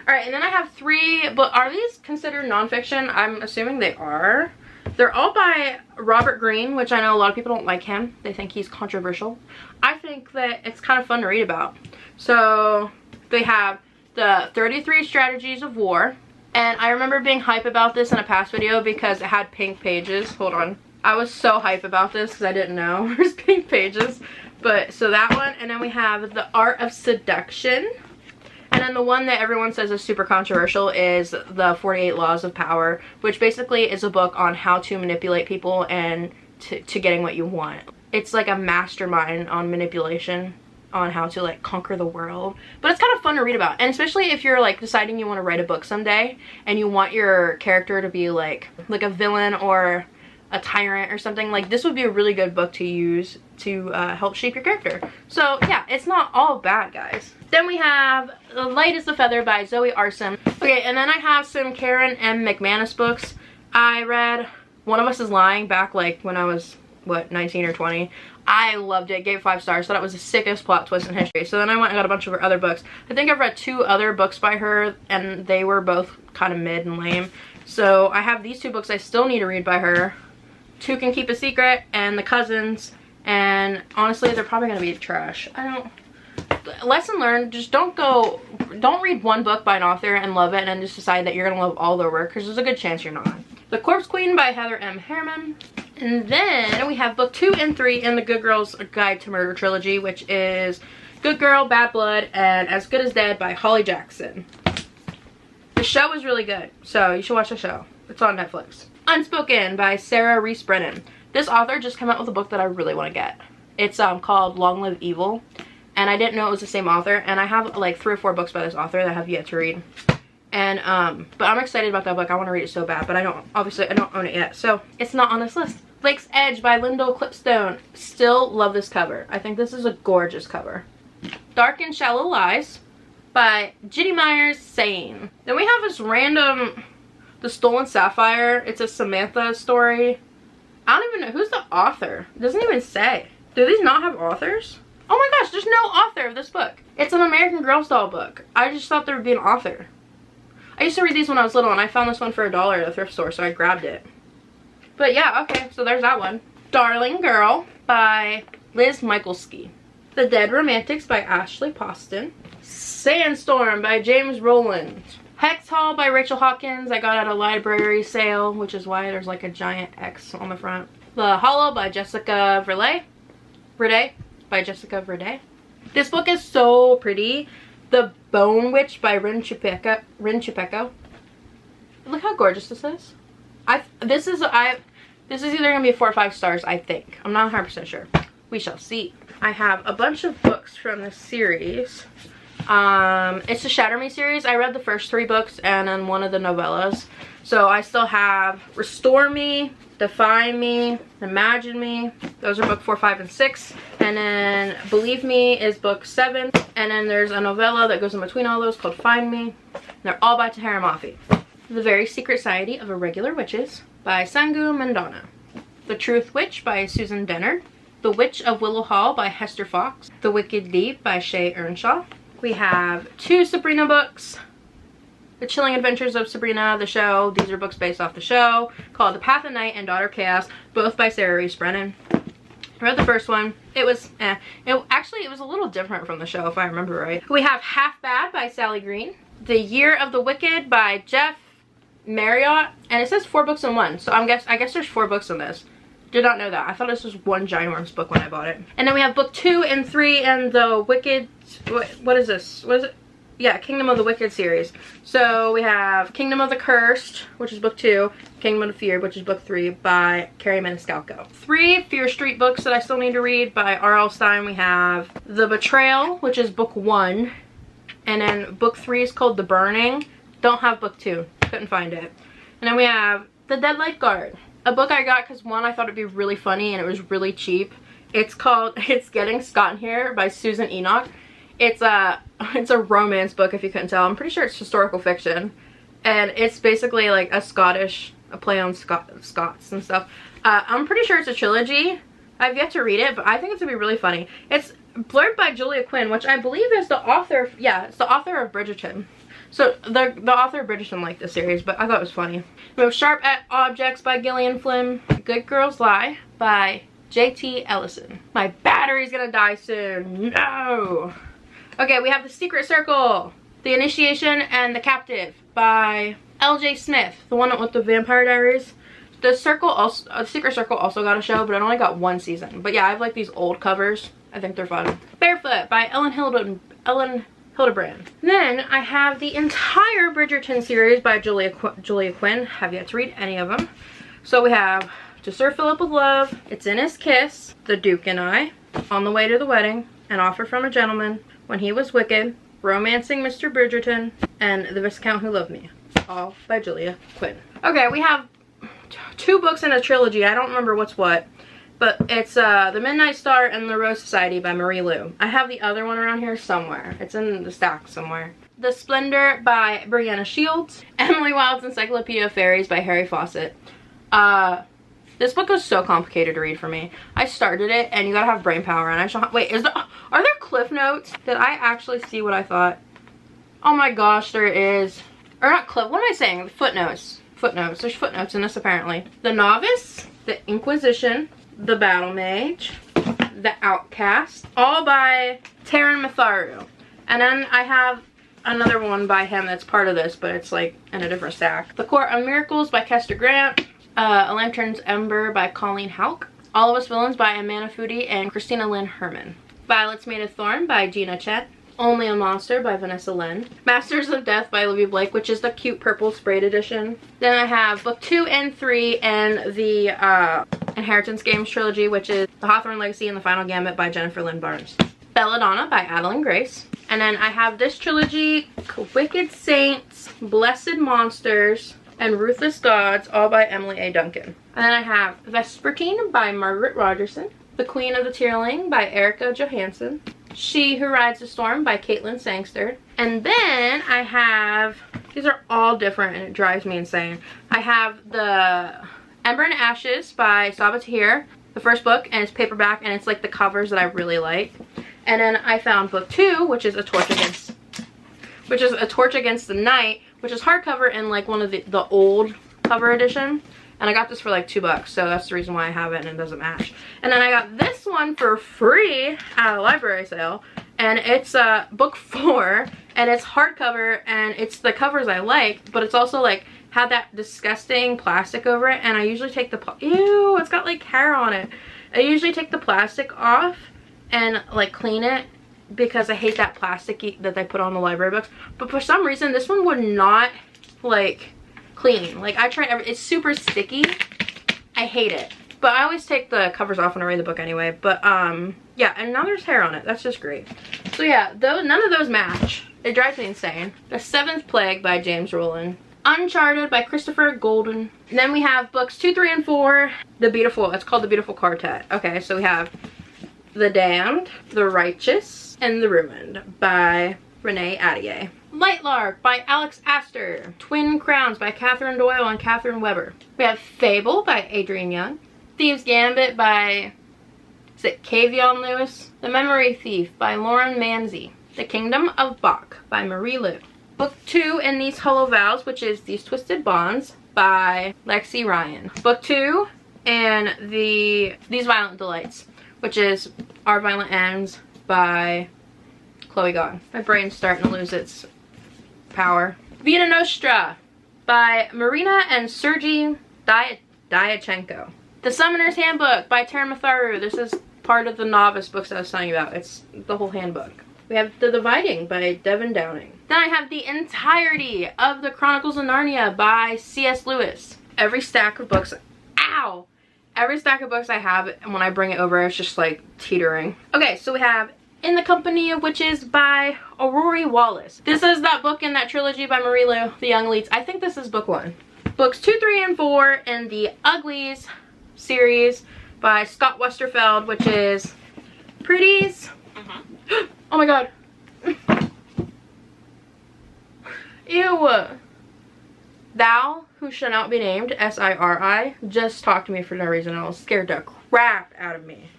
Alright, and then I have 3, but are these considered nonfiction? I'm assuming they are. They're all by Robert Greene, which I know a lot of people don't like him. They think he's controversial. I think that it's kind of fun to read about. So they have the 33 Strategies of War. And I remember being hype about this in a past video because it had pink pages. Hold on. I was so hype about this because I didn't know there's pink pages. But so that one. And then we have The Art of Seduction. And then the one that everyone says is super controversial is the 48 Laws of Power, which basically is a book on how to manipulate people and to getting what you want. It's like a mastermind on manipulation, on how to like conquer the world. But it's kind of fun to read about. And especially if you're like deciding you want to write a book someday and you want your character to be like a villain or a tyrant or something, like this would be a really good book to use to help shape your character. So yeah, it's not all bad, guys. Then we have Light as a Feather by Zoe Arson. Okay, and then I have some Karen M. McManus books. I read One of Us is Lying back like when I was, what, 19 or 20. I loved it, gave it 5 stars, thought it was the sickest plot twist in history. So then I went and got a bunch of her other books. I think I've read 2 other books by her and they were both kind of mid and lame. So I have these 2 books I still need to read by her. Two Can Keep a Secret and The Cousins. And honestly, they're probably gonna be trash. Lesson learned, just don't read one book by an author and love it and then just decide that you're gonna love all their work, because there's a good chance you're not. The Corpse Queen by Heather M. Harriman. And then we have book 2 and 3 in the Good Girl's Guide to Murder trilogy, which is Good Girl, Bad Blood, and As Good as Dead by Holly Jackson. The show is really good, so you should watch the show. It's on Netflix. Unspoken by Sarah Reese Brennan. This author just came out with a book that I really want to get. It's called Long Live Evil, and I didn't know it was the same author, and I have like 3 or 4 books by this author that I have yet to read. And but I'm excited about that book. I want to read it so bad, but I don't own it yet, so it's not on this list. Lake's Edge by Lyndall Clipstone. Still love this cover. I think this is a gorgeous cover. Dark and Shallow Lies by Ginny Myers Sane. Then we have this random, The Stolen Sapphire. It's a Samantha story. I don't even know who's the author. It doesn't even say. Do these not have authors? Oh my gosh, there's no author of this book. It's an American Girl doll book. I just thought there would be an author. I used to read these when I was little, and I found this one for $1 at a thrift store, so I grabbed it. But yeah, okay, so there's that one. Darling Girl by Liz Michalski. The Dead Romantics by Ashley Poston. Sandstorm by James Rowland. Hex Hall by Rachel Hawkins. I got at a library sale, which is why there's like a giant X on the front. The Hollow by Jessica Verday. By Jessica Verday. This book is so pretty. The Bone Witch by Rin Chupeco. Look how gorgeous this is. This is either gonna be 4 or 5 stars, I think. I'm not 100% sure. We shall see. I have a bunch of books from this series. It's the Shatter Me series. I read the first 3 books and then one of the novellas. So I still have Restore Me, Define Me, Imagine Me. Those are book 4, 5, and 6. And then Believe Me is book 7. And then there's a novella that goes in between all those called Find Me. And they're all by Tahara Mafi. The Very Secret Society of Irregular Witches by Sangu Mandana. The Truth Witch by Susan Dennard. The Witch of Willow Hall by Hester Fox. The Wicked Deep by Shay Earnshaw. We have 2 Sabrina books. The Chilling Adventures of Sabrina, the show. These are books based off the show, called The Path of Night and Daughter of Chaos, both by Sarah Reese Brennan. I read the first one. It was actually, it was a little different from the show, if I remember right. We have Half Bad by Sally Green. The Year of the Wicked by Jeff Marriott. And it says 4 books in 1, so I guess there's 4 books in this. Did not know that. I thought this was one ginormous book when I bought it. And then we have book 2 and 3 in the Wicked, what is this? What is it? Yeah, Kingdom of the Wicked series. So we have Kingdom of the Cursed, which is book 2. Kingdom of the Feared, which is book 3 by Carrie Maniscalco. 3 Fear Street books that I still need to read by R.L. Stine. We have The Betrayal, which is book 1. And then book 3 is called The Burning. Don't have book 2. Couldn't find it. And then we have The Dead Lifeguard. A book I got because, one, I thought it'd be really funny and it was really cheap. It's called It's Getting Scott in Here by Susan Enoch. It's a romance book, if you couldn't tell. I'm pretty sure it's historical fiction. And it's basically like a play on Scots and stuff. I'm pretty sure it's a trilogy. I've yet to read it, but I think it's gonna be really funny. It's blurred by Julia Quinn, which I believe is the author, yeah, it's the author of Bridgerton. So the author of Bridgerton liked this series, but I thought it was funny. We have Sharp Objects by Gillian Flynn. Good Girls Lie by J.T. Ellison. My battery's gonna die soon. No! Okay, we have The Secret Circle. The Initiation and the Captive by L.J. Smith. The one with the Vampire Diaries. The Secret Circle also got a show, but it only got 1 season. But yeah, I have like these old covers. I think they're fun. Barefoot by Ellen Hildebrand. Then I have the entire Bridgerton series by Julia Quinn. Have yet to read any of them. So we have To Sir Philip with Love, It's in His Kiss, The Duke and I, On the Way to the Wedding, An Offer from a Gentleman, When He Was Wicked, Romancing Mr. Bridgerton, and The Viscount Who Loved Me. All by Julia Quinn. Okay, we have 2 books in a trilogy. I don't remember what's what. But it's The Midnight Star and The Rose Society by Marie Lu. I have the other one around here somewhere. It's in the stack somewhere. The Splendor by Brianna Shields. Emily Wilde's Encyclopedia of Fairies by Harry Fawcett. This book was so complicated to read for me. I started it and you gotta have brain power, and I shall wait, are there cliff notes? Did I actually see what I thought? Oh my gosh, there is. Or not cliff, what am I saying? Footnotes. Footnotes. There's footnotes in this apparently. The Novice, The Inquisition, The Battle Mage, The Outcast, all by Taran Matharu. And then I have another one by him that's part of this, but it's like in a different stack. The Court of Miracles by Kester Grant, A Lantern's Ember by Colleen Houck, All of Us Villains by Amanda Foody and Christina Lynn Herman, Violets Made of Thorn by Gina Chet, Only a Monster by Vanessa Len, Masters of Death by Olivia Blake, which is the cute purple sprayed edition. Then I have book 2 and 3 and the Inheritance Games trilogy, which is The Hawthorne Legacy and The Final Gambit by Jennifer Lynn Barnes. Belladonna by Adeline Grace. And then I have this trilogy, Wicked Saints, Blessed Monsters, and Ruthless Gods, all by Emily A. Duncan. And then I have Vespertine by Margaret Rogerson. The Queen of the Tierling by Erica Johansson. She Who Rides the Storm by Caitlin Sangster. And then I have, these are all different and it drives me insane. I have the Ember and Ashes by Saba Tahir, the first book, and it's paperback and it's like the covers that I really like. And then I found book 2, which is A Torch Against the Night, which is hardcover and like one of the old cover edition. And I got this for like $2, so that's the reason why I have it and it doesn't match. And then I got this one for free at a library sale. And it's book 4, and it's hardcover, and it's the covers I like, but it's also like had that disgusting plastic over it. And I usually take the, ew, it's got like hair on it. I usually take the plastic off and like clean it because I hate that plastic that they put on the library books. But for some reason, this one would not like clean. Like I tried it's super sticky. I hate it. But I always take the covers off when I read the book anyway. But yeah, and now there's hair on it. That's just great. So yeah, none of those match. It drives me insane. The Seventh Plague by James Rowland. Uncharted by Christopher Golden. And then we have books 2, 3, and 4. It's called The Beautiful Quartet. Okay, so we have The Damned, The Righteous, and The Ruined by Renee Attier. Lightlark by Alex Astor. Twin Crowns by Catherine Doyle and Catherine Weber. We have Fable by Adrienne Young. Thieves Gambit by, is it Kavion Lewis? The Memory Thief by Lauren Manzi. The Kingdom of Bach by Marie Lu. Book 2 in These Hollow Vows, which is These Twisted Bonds by Lexi Ryan. Book 2 and These Violent Delights, which is Our Violent Ends by Chloe Gong. My brain's starting to lose its power. Vita Nostra by Marina and Sergei Dyachenko. The Summoner's Handbook by Tara Matharu. This is part of the novice books I was telling you about. It's the whole handbook. We have The Dividing by Devin Downing. Then I have the entirety of the Chronicles of Narnia by C.S. Lewis. Every stack of books, ow! Every stack of books I have, and when I bring it over, it's just like teetering. Okay, so we have In the Company of Witches by Aurora Wallace. This is that book in that trilogy by Marie Lu, The Young Elites. I think this is book 1. Books 2, 3, and 4 in the Uglies series by Scott Westerfeld, which is Pretties. Oh my god. Ew. Thou Who Shall Not Be Named, S-I-R-I, just talked to me for no reason. I was scared the crap out of me.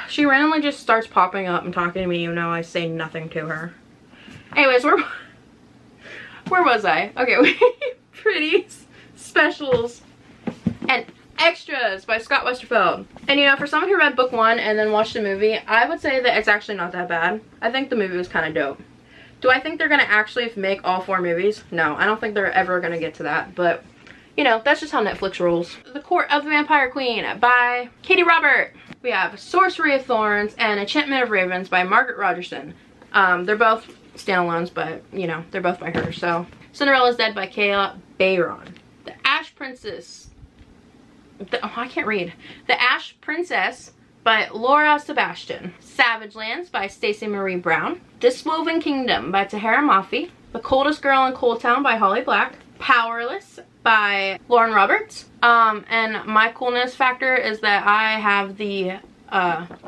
She randomly just starts popping up and talking to me even though I say nothing to her. Anyways, where was I? Okay, Pretties, Specials, and Extras by Scott Westerfeld. And you know, for someone who read book 1 and then watched the movie, I would say that it's actually not that bad. I think the movie was kind of dope. Do I think they're going to actually make all 4 movies? No, I don't think they're ever going to get to that. But, you know, that's just how Netflix rolls. The Court of the Vampire Queen by Katie Robert. We have Sorcery of Thorns and Enchantment of Ravens by Margaret Rogerson. They're both standalones, but, you know, they're both by her. So, Cinderella's Dead by Kayla Bayron. The Ash Princess. I can't read. The Ash Princess by Laura Sebastian. Savage Lands by Stacey Marie Brown. Diswoven Kingdom by Tahara Mafi. The Coldest Girl in Cold Town by Holly Black. Powerless by Lauren Roberts. And my coolness factor is that I have the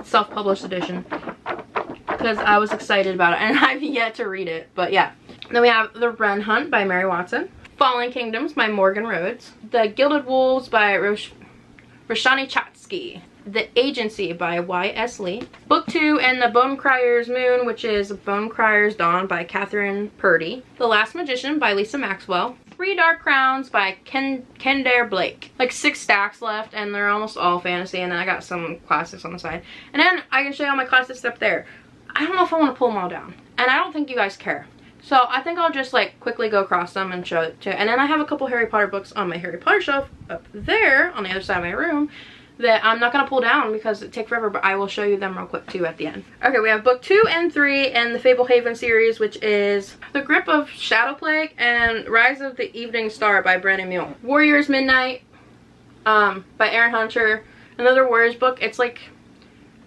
self-published edition because I was excited about it and I've yet to read it, but yeah. Then we have The Wren Hunt by Mary Watson. Fallen Kingdoms by Morgan Rhodes. The Gilded Wolves by Roshani Chatsky. The Agency by Y.S. Lee. Book 2 and The Bone Crier's Moon, which is Bone Crier's Dawn by Catherine Purdy. The Last Magician by Lisa Maxwell. 3 Dark Crowns by Kendare Blake. Like 6 stacks left and they're almost all fantasy, and then I got some classics on the side. And then I can show you all my classics up there. I don't know if I want to pull them all down. And I don't think you guys care. So I think I'll just like quickly go across them and show it to you. And then I have a couple Harry Potter books on my Harry Potter shelf up there on the other side of my room that I'm not going to pull down because it takes forever, but I will show you them real quick too at the end. Okay, we have book 2 and 3 in the Fablehaven series, which is The Grip of Shadow Plague and Rise of the Evening Star by Brandon Mule. Warriors Midnight by Aaron Hunter. Another Warriors book. It's like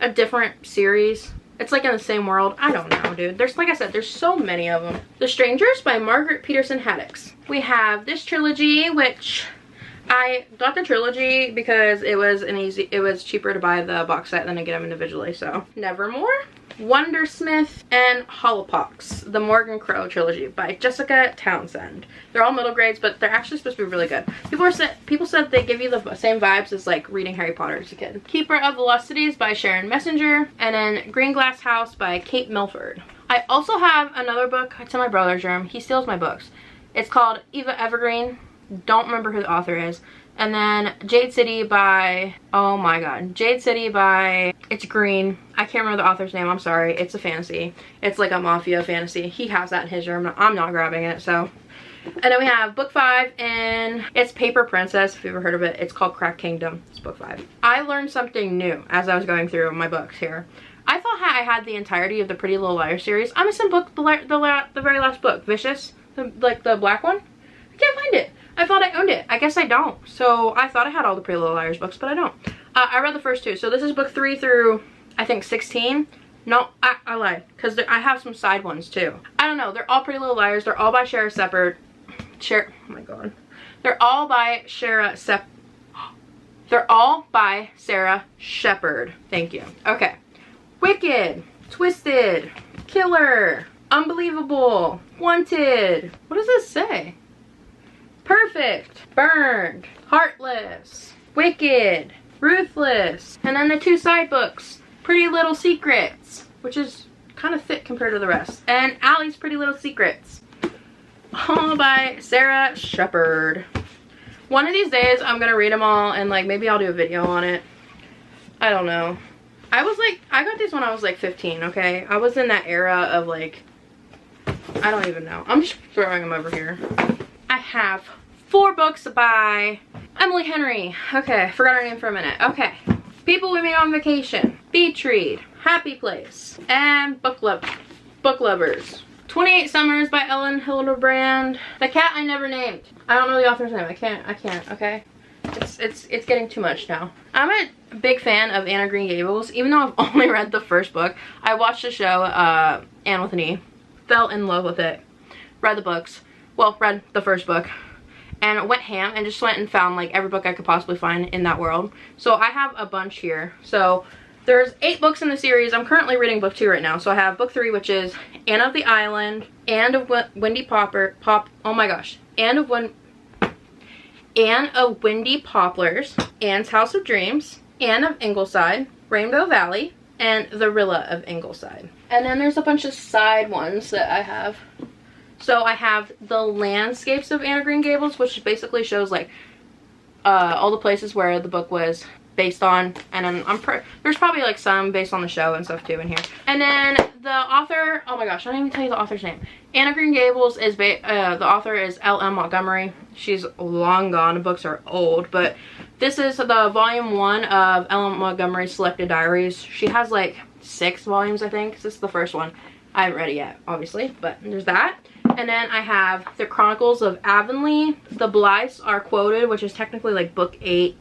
a different series. It's like in the same world. I don't know, dude. There's, like I said, there's so many of them. The Strangers by Margaret Peterson Haddix. We have this trilogy, which I got the trilogy because it was cheaper to buy the box set than to get them individually, so. Nevermore, Wondersmith, and Holopox, the Morgan Crow trilogy by Jessica Townsend. They're all middle grades, but they're actually supposed to be really good. People said they give you the same vibes as like reading Harry Potter as a kid. Keeper of Velocities by Sharon Messenger, and then Green Glass House by Kate Milford. I also have another book. It's in my brother's room. He steals my books. It's called Eva Evergreen. Don't remember who the author is. And then Jade City by, oh my god, Jade City by, it's green. I can't remember the author's name, I'm sorry. It's a fantasy. It's like a mafia fantasy. He has that in his room. I'm not grabbing it, so. And then we have book 5, and it's Paper Princess, if you've ever heard of it. It's called Crack Kingdom. It's book 5. I learned something new as I was going through my books here. I thought I had the entirety of the Pretty Little Liars series. I'm missing book, the very last book, Vicious, like the black one. I can't find it. I thought I owned it. I guess I don't. So I thought I had all the Pretty Little Liars books, but I don't. I read the first 2. So this is book 3 through, I think, 16. No, I lied. Because I have some side ones, too. I don't know. They're all Pretty Little Liars. They're all by Sarah Shepard. Oh my god. They're all by They're all by Sarah Shepard. Thank you. Okay. Wicked. Twisted. Killer. Unbelievable. Wanted. What does this say? Perfect, Burned, Heartless, Wicked, Ruthless, and then the 2 side books, Pretty Little Secrets, which is kind of thick compared to the rest, and Allie's Pretty Little Secrets, all by Sarah Shepard. One of these days, I'm gonna read them all, and like maybe I'll do a video on it. I don't know. I got these when I was like 15, okay? I was in that era of like, I don't even know. I'm just throwing them over here. I have 4 books by Emily Henry. Okay, I forgot her name for a minute. Okay. People We Meet on Vacation, Beach Read, Happy Place, and Book Lovers. 28 Summers by Ellen Hildebrand. The Cat I Never Named. I don't know the author's name. I can't, okay? It's getting too much now. I'm a big fan of Anne of Green Gables. Even though I've only read the first book, I watched the show, Anne with an E. Fell in love with it. Read the books. Well, read the first book and went ham and just went and found like every book I could possibly find in that world. So I have a bunch here. So there's 8 books in the series. I'm currently reading book 2 right now. So I have book 3, which is Anne of the Island, Anne of Windy oh my gosh, Anne of Windy Poplars, Anne's House of Dreams, Anne of Ingleside, Rainbow Valley, and The Rilla of Ingleside. And then there's a bunch of side ones that I have. So I have the landscapes of Anne of Green Gables, which basically shows like all the places where the book was based on, and then there's probably like some based on the show and stuff too in here. And then the author, oh my gosh, I didn't even tell you the author's name. Anne of Green Gables is the author is L.M. Montgomery. She's long gone. The books are old, but this is the volume 1 of L.M. Montgomery's Selected Diaries. She has like 6 volumes, I think. This is the first one. I haven't read it yet, obviously, but there's that. And then I have the Chronicles of Avonlea. The Blythes Are Quoted, which is technically like book 8.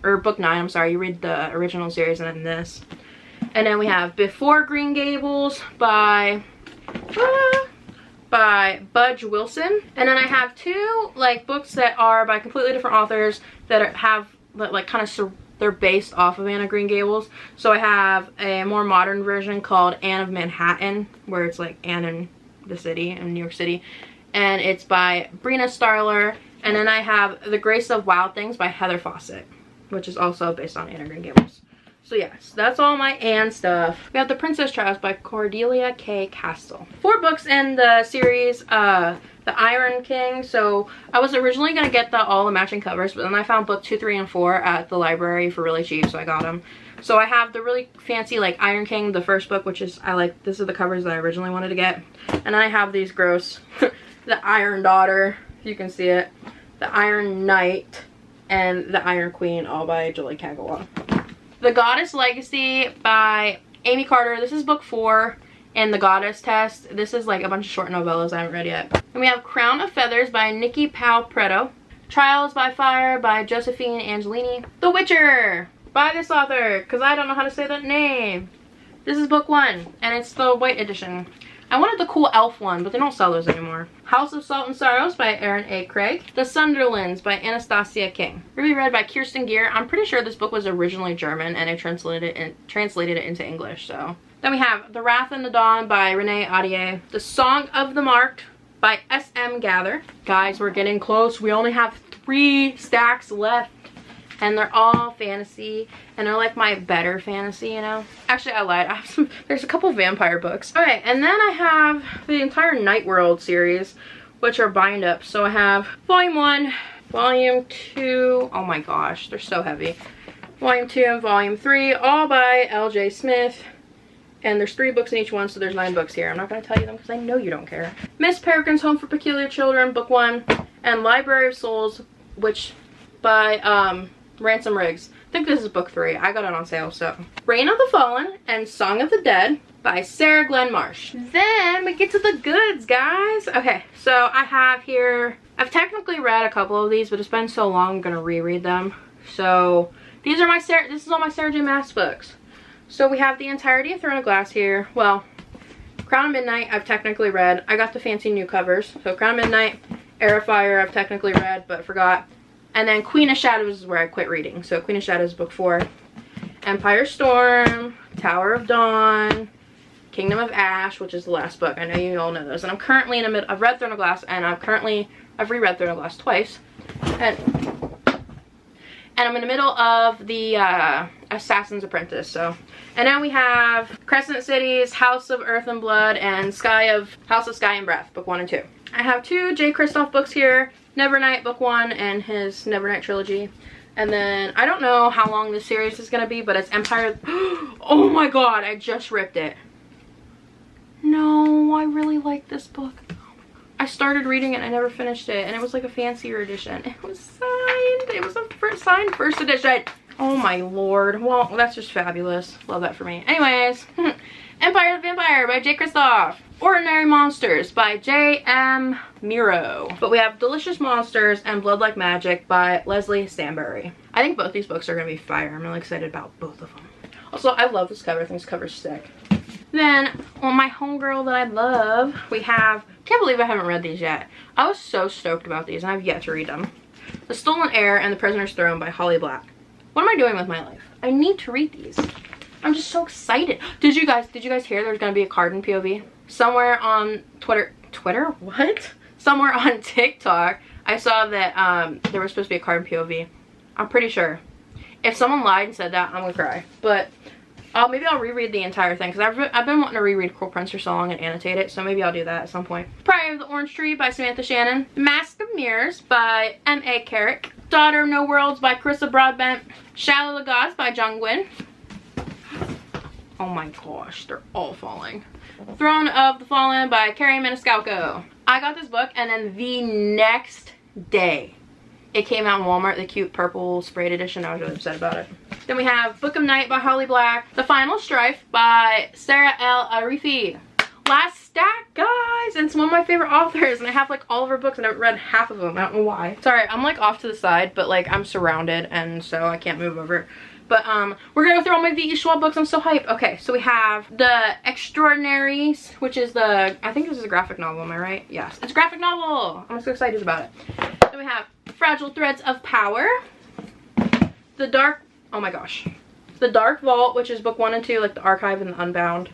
Or book 9, I'm sorry. You read the original series and then this. And then we have Before Green Gables by Budge Wilson. And then I have 2 like books that are by completely different authors that have like kind of they're based off of Anne of Green Gables. So I have a more modern version called Anne of Manhattan, where it's like Anne in the city, in New York City. And it's by Brina Starler. And then I have The Grace of Wild Things by Heather Fawcett, which is also based on Anne of Green Gables. So yes, that's all my Anne stuff. We have The Princess Trials by Cordelia K. Castle. 4 books in the series, The Iron King. So I was originally going to get all the matching covers, but then I found book 2, 3, and 4 at the library for really cheap, so I got them. So I have the really fancy like Iron King, the first book, which is, this are the covers that I originally wanted to get. And then I have these gross, The Iron Daughter, if you can see it, The Iron Knight, and The Iron Queen, all by Julie Kagawa. The Goddess Legacy by Amy Carter. This is book 4 in The Goddess Test. This is like a bunch of short novellas I haven't read yet. And we have Crown of Feathers by Nikki Powell Preto. Trials by Fire by Josephine Angelini. The Witcher by this author, because I don't know how to say that name. This is book 1, and it's the white edition. I wanted the cool elf one, but they don't sell those anymore. House of Salt and Sorrows by Aaron A. Craig. The Sunderlands by Anastasia King. Ruby Red by Kirsten Gear. I'm pretty sure this book was originally German and I translated it into English, so. Then we have The Wrath and the Dawn by Renee Audier. The Song of the Marked by S.M. Gather. Guys, we're getting close. We only have 3 stacks left. And they're all fantasy, and they're like my better fantasy, you know. Actually, I lied. I have there's a couple vampire books. Okay, and then I have the entire Night World series, which are bind up. So I have volume 1, volume 2. Oh my gosh, they're so heavy. Volume 2 and volume 3, all by L.J. Smith. And there's 3 books in each one, so there's 9 books here. I'm not going to tell you them because I know you don't care. Miss Peregrine's Home for Peculiar Children, book 1. And Library of Souls, which by Ransom Riggs. I think this is book 3. I got it on sale, so. Reign of the Fallen and Song of the Dead by Sarah Glenn Marsh. Then we get to the goods, guys. Okay, so I have here, I've technically read a couple of these, but it's been so long I'm gonna reread them. So these are this is all my Sarah J. Maas books. So we have the entirety of Throne of Glass here. Well, Crown of Midnight I've technically read. I got the fancy new covers. So Crown of Midnight, Air of Fire I've technically read but forgot. And then Queen of Shadows is where I quit reading. So Queen of Shadows book 4. Empire Storm, Tower of Dawn, Kingdom of Ash, which is the last book. I know you all know those. And I'm currently in the middle. I've read Throne of Glass, and I've reread Throne of Glass twice. And I'm in the middle of the Assassin's Apprentice. So, and now we have Crescent Cities, House of Earth and Blood, and House of Sky and Breath, book 1 and 2. I have 2 J. Kristoff books here. Nevernight book 1 and his Nevernight trilogy. And then I don't know how long this series is gonna be, but it's Empire. Oh my god, I just ripped it. No, I really like this book. I started reading it and I never finished it, and it was like a fancier edition. It was signed. It was a signed first edition. Oh my lord. Well, that's just fabulous. Love that for me. Anyways, Empire the Vampire by J. Kristoff. Ordinary Monsters by J.M. Miro. But we have Delicious Monsters and Blood Like Magic by Leslie Stanbury. I think both these books are going to be fire. I'm really excited about both of them. Also, I love this cover. I think this cover's sick. Then, on my homegirl that I love, we have, can't believe I haven't read these yet. I was so stoked about these and I've yet to read them. The Stolen Heir and The Prisoner's Throne by Holly Black. What am I doing with my life? I need to read these. I'm just so excited. Did you guys hear there's going to be a Carden POV? Somewhere on Twitter, what? Somewhere on TikTok, I saw that there was supposed to be a Carden POV. I'm pretty sure. If someone lied and said that, I'm gonna cry. But maybe I'll reread the entire thing, because I've been wanting to reread Cruel Prince or so long and annotate it, so maybe I'll do that at some point. Priory of the Orange Tree by Samantha Shannon. Mask of Mirrors by M.A. Carrick. Daughter of No Worlds by Carissa Broadbent. Shallow the Gods by Jung Gwyn. Oh my gosh, they're all falling. Throne of the Fallen by Carrie Maniscalco. I got this book and then the next day it came out in Walmart, the cute purple sprayed edition. I was really upset about it. Then we have Book of Night by Holly Black. The Final Strife by Sarah L. Arifi. Last stack, guys, and it's one of my favorite authors, and I have like all of her books and I've read half of them. I don't know why. Sorry, I'm like off to the side, but like I'm surrounded and so I can't move over. But we're gonna go through all my V.E. Schwab books. I'm so hyped. Okay, so we have The Extraordinaries, which is I think this is a graphic novel, am I right? Yes, it's a graphic novel. I'm so excited about it. Then we have Fragile Threads of Power. Oh my gosh. The Dark Vault, which is book 1 and 2, like the Archive and the Unbound.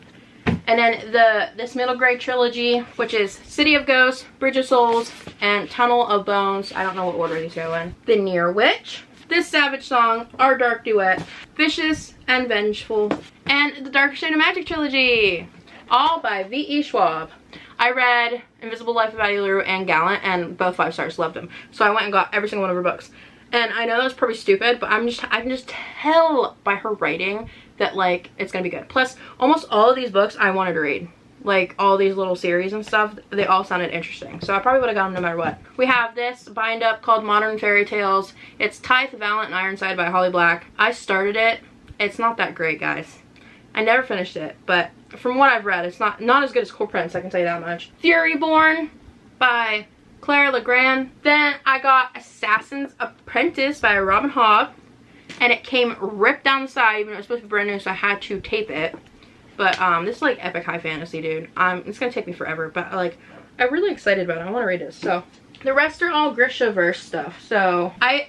And then this middle grade trilogy, which is City of Ghosts, Bridge of Souls, and Tunnel of Bones. I don't know what order these go in. The Near Witch. This Savage Song, Our Dark Duet, Vicious and Vengeful, and the Darker Shade of Magic trilogy, all by V.E. Schwab. I read Invisible Life of Addie LaRue and Gallant, and both 5 stars, loved them. So I went and got every single one of her books. And I know that was probably stupid, but I can just tell by her writing that like it's gonna be good. Plus, almost all of these books I wanted to read. Like all these little series and stuff, they all sounded interesting, so I probably would have got them no matter what. We have this bind up called Modern Fairy Tales. It's Tithe, Valiant, and Ironside by Holly Black. I started it. It's not that great, guys. I never finished it, but from what I've read, it's not as good as Cruel Prince, I can tell you that much. Fury Born by Claire Legrand. Then I got Assassin's Apprentice by Robin Hobb, and it came ripped down the side, even though it was supposed to be brand new, so I had to tape it. But this is like epic high fantasy, dude. It's gonna take me forever, but like I'm really excited about it. I want to read this. So the rest are all Grisha-verse stuff. So I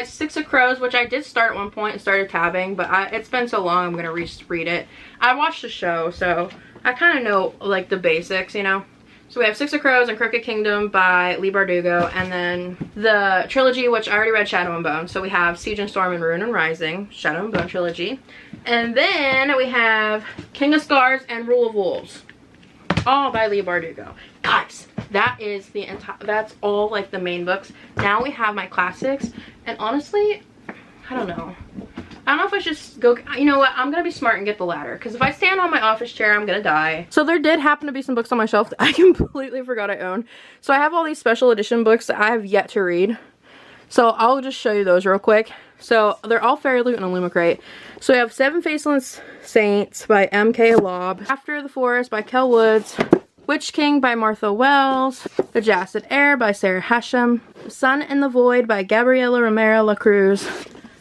Six of Crows, which I did start at one point and started tabbing, but it's been so long I'm gonna read it. I watched the show, so I kind of know like the basics, you know. So we have Six of Crows and Crooked Kingdom by Leigh Bardugo, and then the trilogy, which I already read, Shadow and Bone. So we have Siege and Storm and Ruin and Rising, Shadow and Bone trilogy. And then we have King of Scars and Rule of Wolves, all by Leigh Bardugo. Guys, that is the entire, that's all like the main books. Now we have my classics, and honestly, I don't know if I should just go, you know what, I'm gonna be smart and get the ladder, because if I stand on my office chair, I'm gonna die. So there did happen to be some books on my shelf that I completely forgot I owned. So I have all these special edition books that I have yet to read. So I'll just show you those real quick. So they're all Fairy Loot and Illumicrate. So we have Seven Faceless Saints by M.K. Lobb, After the Forest by Kel Woods, Witch King by Martha Wells, The Jassed Heir by Sarah Hashem, The Sun and the Void by Gabriela Romero La Cruz,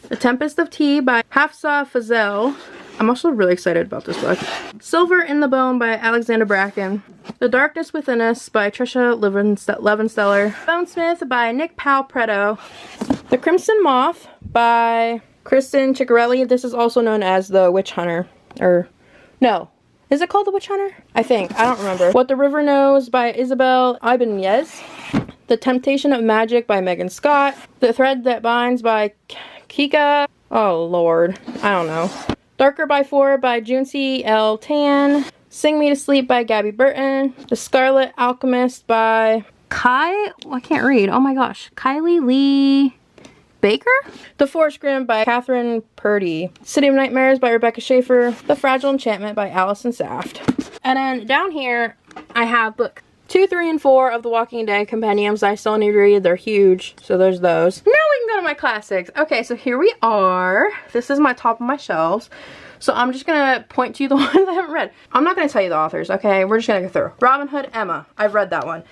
The Tempest of Tea by Hafsa Fazel. I'm also really excited about this book. Silver in the Bone by Alexander Bracken, The Darkness Within Us by Trisha Levensteller, Bonesmith by Nick Powell Preto, The Crimson Moth by Kristen Ciccarelli. This is also known as The Witch Hunter, or no. Is it called The Witch Hunter? I think. I don't remember. What the River Knows by Isabel Ibanez. The Temptation of Magic by Megan Scott. The Thread That Binds by Kika. Oh, Lord. I don't know. Darker by Four by Juncie L. Tan. Sing Me to Sleep by Gabby Burton. The Scarlet Alchemist by I can't read. Oh my gosh. Kylie Lee Baker? The Forest Grimm by Catherine Purdy. City of Nightmares by Rebecca Schaefer. The Fragile Enchantment by Allison Saft. And then down here, I have book 2, 3, and 4 of the Walking Dead compendiums I still need to read. They're huge, so there's those. Now we can go to my classics. Okay, so here we are. This is my top of my shelves. So I'm just gonna point to you the ones I haven't read. I'm not gonna tell you the authors, okay? We're just gonna go through. Robin Hood, Emma. I've read that one.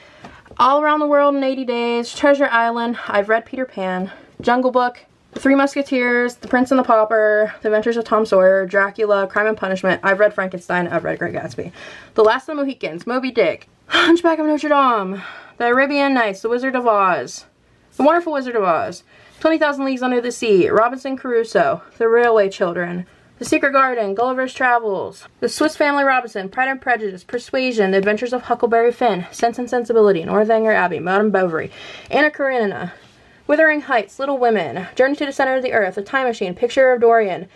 All Around the World in 80 Days. Treasure Island. I've read Peter Pan. Jungle Book, The Three Musketeers, The Prince and the Pauper, The Adventures of Tom Sawyer, Dracula, Crime and Punishment. I've read Frankenstein. I've read Great Gatsby. The Last of the Mohicans, Moby Dick, Hunchback of Notre Dame, The Arabian Nights, The Wizard of Oz, The Wonderful Wizard of Oz, 20,000 Leagues Under the Sea, Robinson Crusoe, The Railway Children, The Secret Garden, Gulliver's Travels, The Swiss Family Robinson, Pride and Prejudice, Persuasion, The Adventures of Huckleberry Finn, Sense and Sensibility, Northanger Abbey, Madame Bovary, Anna Karenina, Wuthering Heights, Little Women, Journey to the Center of the Earth, The Time Machine, Picture of Dorian,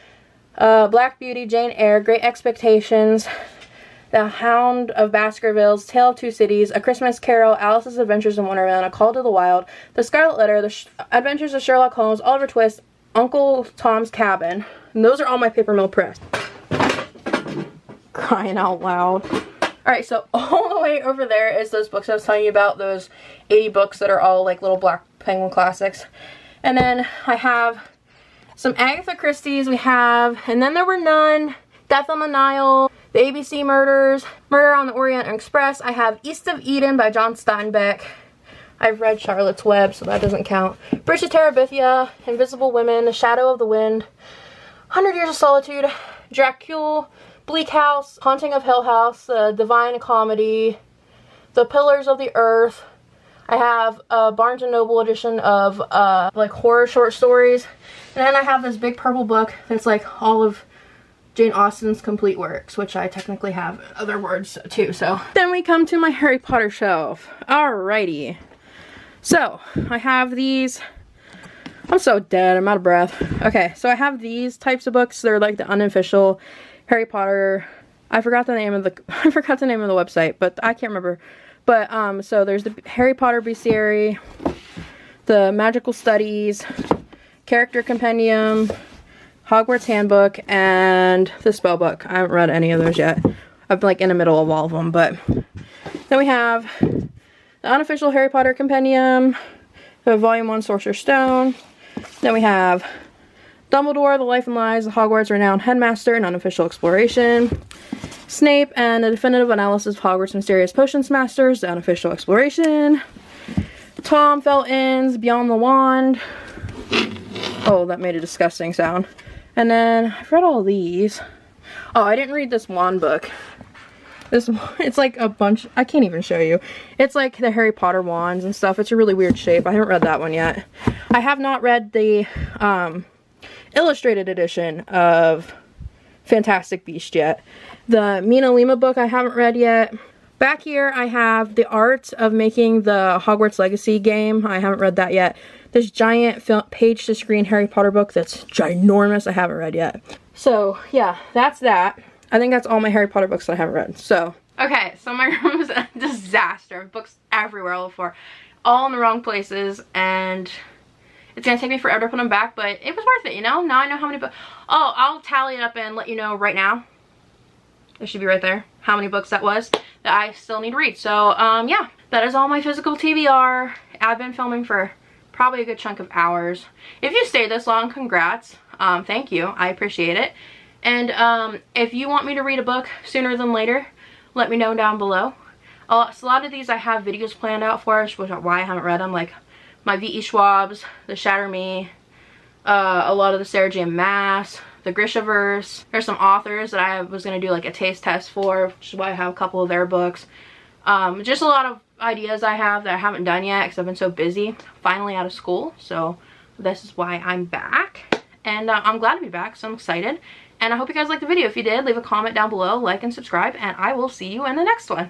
Black Beauty, Jane Eyre, Great Expectations, The Hound of Baskervilles, Tale of Two Cities, A Christmas Carol, Alice's Adventures in Wonderland, A Call to the Wild, The Scarlet Letter, The Adventures of Sherlock Holmes, Oliver Twist, Uncle Tom's Cabin. And those are all my Paper Mill Press. Crying out loud. Alright, so all the way over there is those books I was telling you about, those 80 books that are all like little Black Penguin classics. And then I have some Agatha Christie's, we have And Then There Were None, Death on the Nile, The ABC Murders, Murder on the Orient Express. I have East of Eden by John Steinbeck. I've read Charlotte's Web, so that doesn't count. Bridge to Terabithia, Invisible Women, The Shadow of the Wind, 100 Years of Solitude, Dracula, Bleak House, Haunting of Hill House, The Divine Comedy, The Pillars of the Earth. I have a Barnes & Noble edition of like horror short stories. And then I have this big purple book that's like all of Jane Austen's complete works, which I technically have other words too. So then we come to my Harry Potter shelf. Alrighty. So I have these. I'm so dead. I'm out of breath. Okay, so I have these types of books. They're like the unofficial Harry Potter. I forgot the name of the website, but I can't remember. But so there's the Harry Potter Bestiary, the Magical Studies, Character Compendium, Hogwarts Handbook, and the Spell Book. I haven't read any of those yet. I'm like in the middle of all of them. But then we have the unofficial Harry Potter Compendium, the Volume 1 Sorcerer's Stone. Then we have Dumbledore, The Life and Lives of Hogwarts Renowned Headmaster, an unofficial exploration. Snape and the definitive analysis of Hogwarts Mysterious Potions Masters, the unofficial exploration. Tom Felton's Beyond the Wand. Oh, that made a disgusting sound. And then I've read all these. Oh, I didn't read this wand book. It's like a bunch, I can't even show you. It's like the Harry Potter wands and stuff. It's a really weird shape. I haven't read that one yet. I have not read the illustrated edition of Fantastic Beasts yet. The Mina Lima book I haven't read yet. Back here I have The Art of Making the Hogwarts Legacy game. I haven't read that yet. This giant page to screen Harry Potter book that's ginormous I haven't read yet. So yeah, that's that. I think that's all my Harry Potter books that I haven't read. So okay, so my room is a disaster. Books everywhere, all the floor, all in the wrong places, and it's gonna take me forever to put them back, but it was worth it, you know? Now I know how many books. Oh, I'll tally it up and let you know right now. It should be right there, how many books that was that I still need to read. So yeah, that is all my physical TBR. I've been filming for probably a good chunk of hours. If you stayed this long, congrats. Thank you, I appreciate it. And if you want me to read a book sooner than later, let me know down below. So a lot of these I have videos planned out for, which is why I haven't read them, like my V.E. Schwab's, the Shatter Me, a lot of the Sarah J. Maas, the Grishaverse. There's some authors that I was going to do like a taste test for, which is why I have a couple of their books. Just a lot of ideas I have that I haven't done yet because I've been so busy, finally out of school. So this is why I'm back. And I'm glad to be back, so I'm excited. And I hope you guys liked the video. If you did, leave a comment down below, like and subscribe, and I will see you in the next one.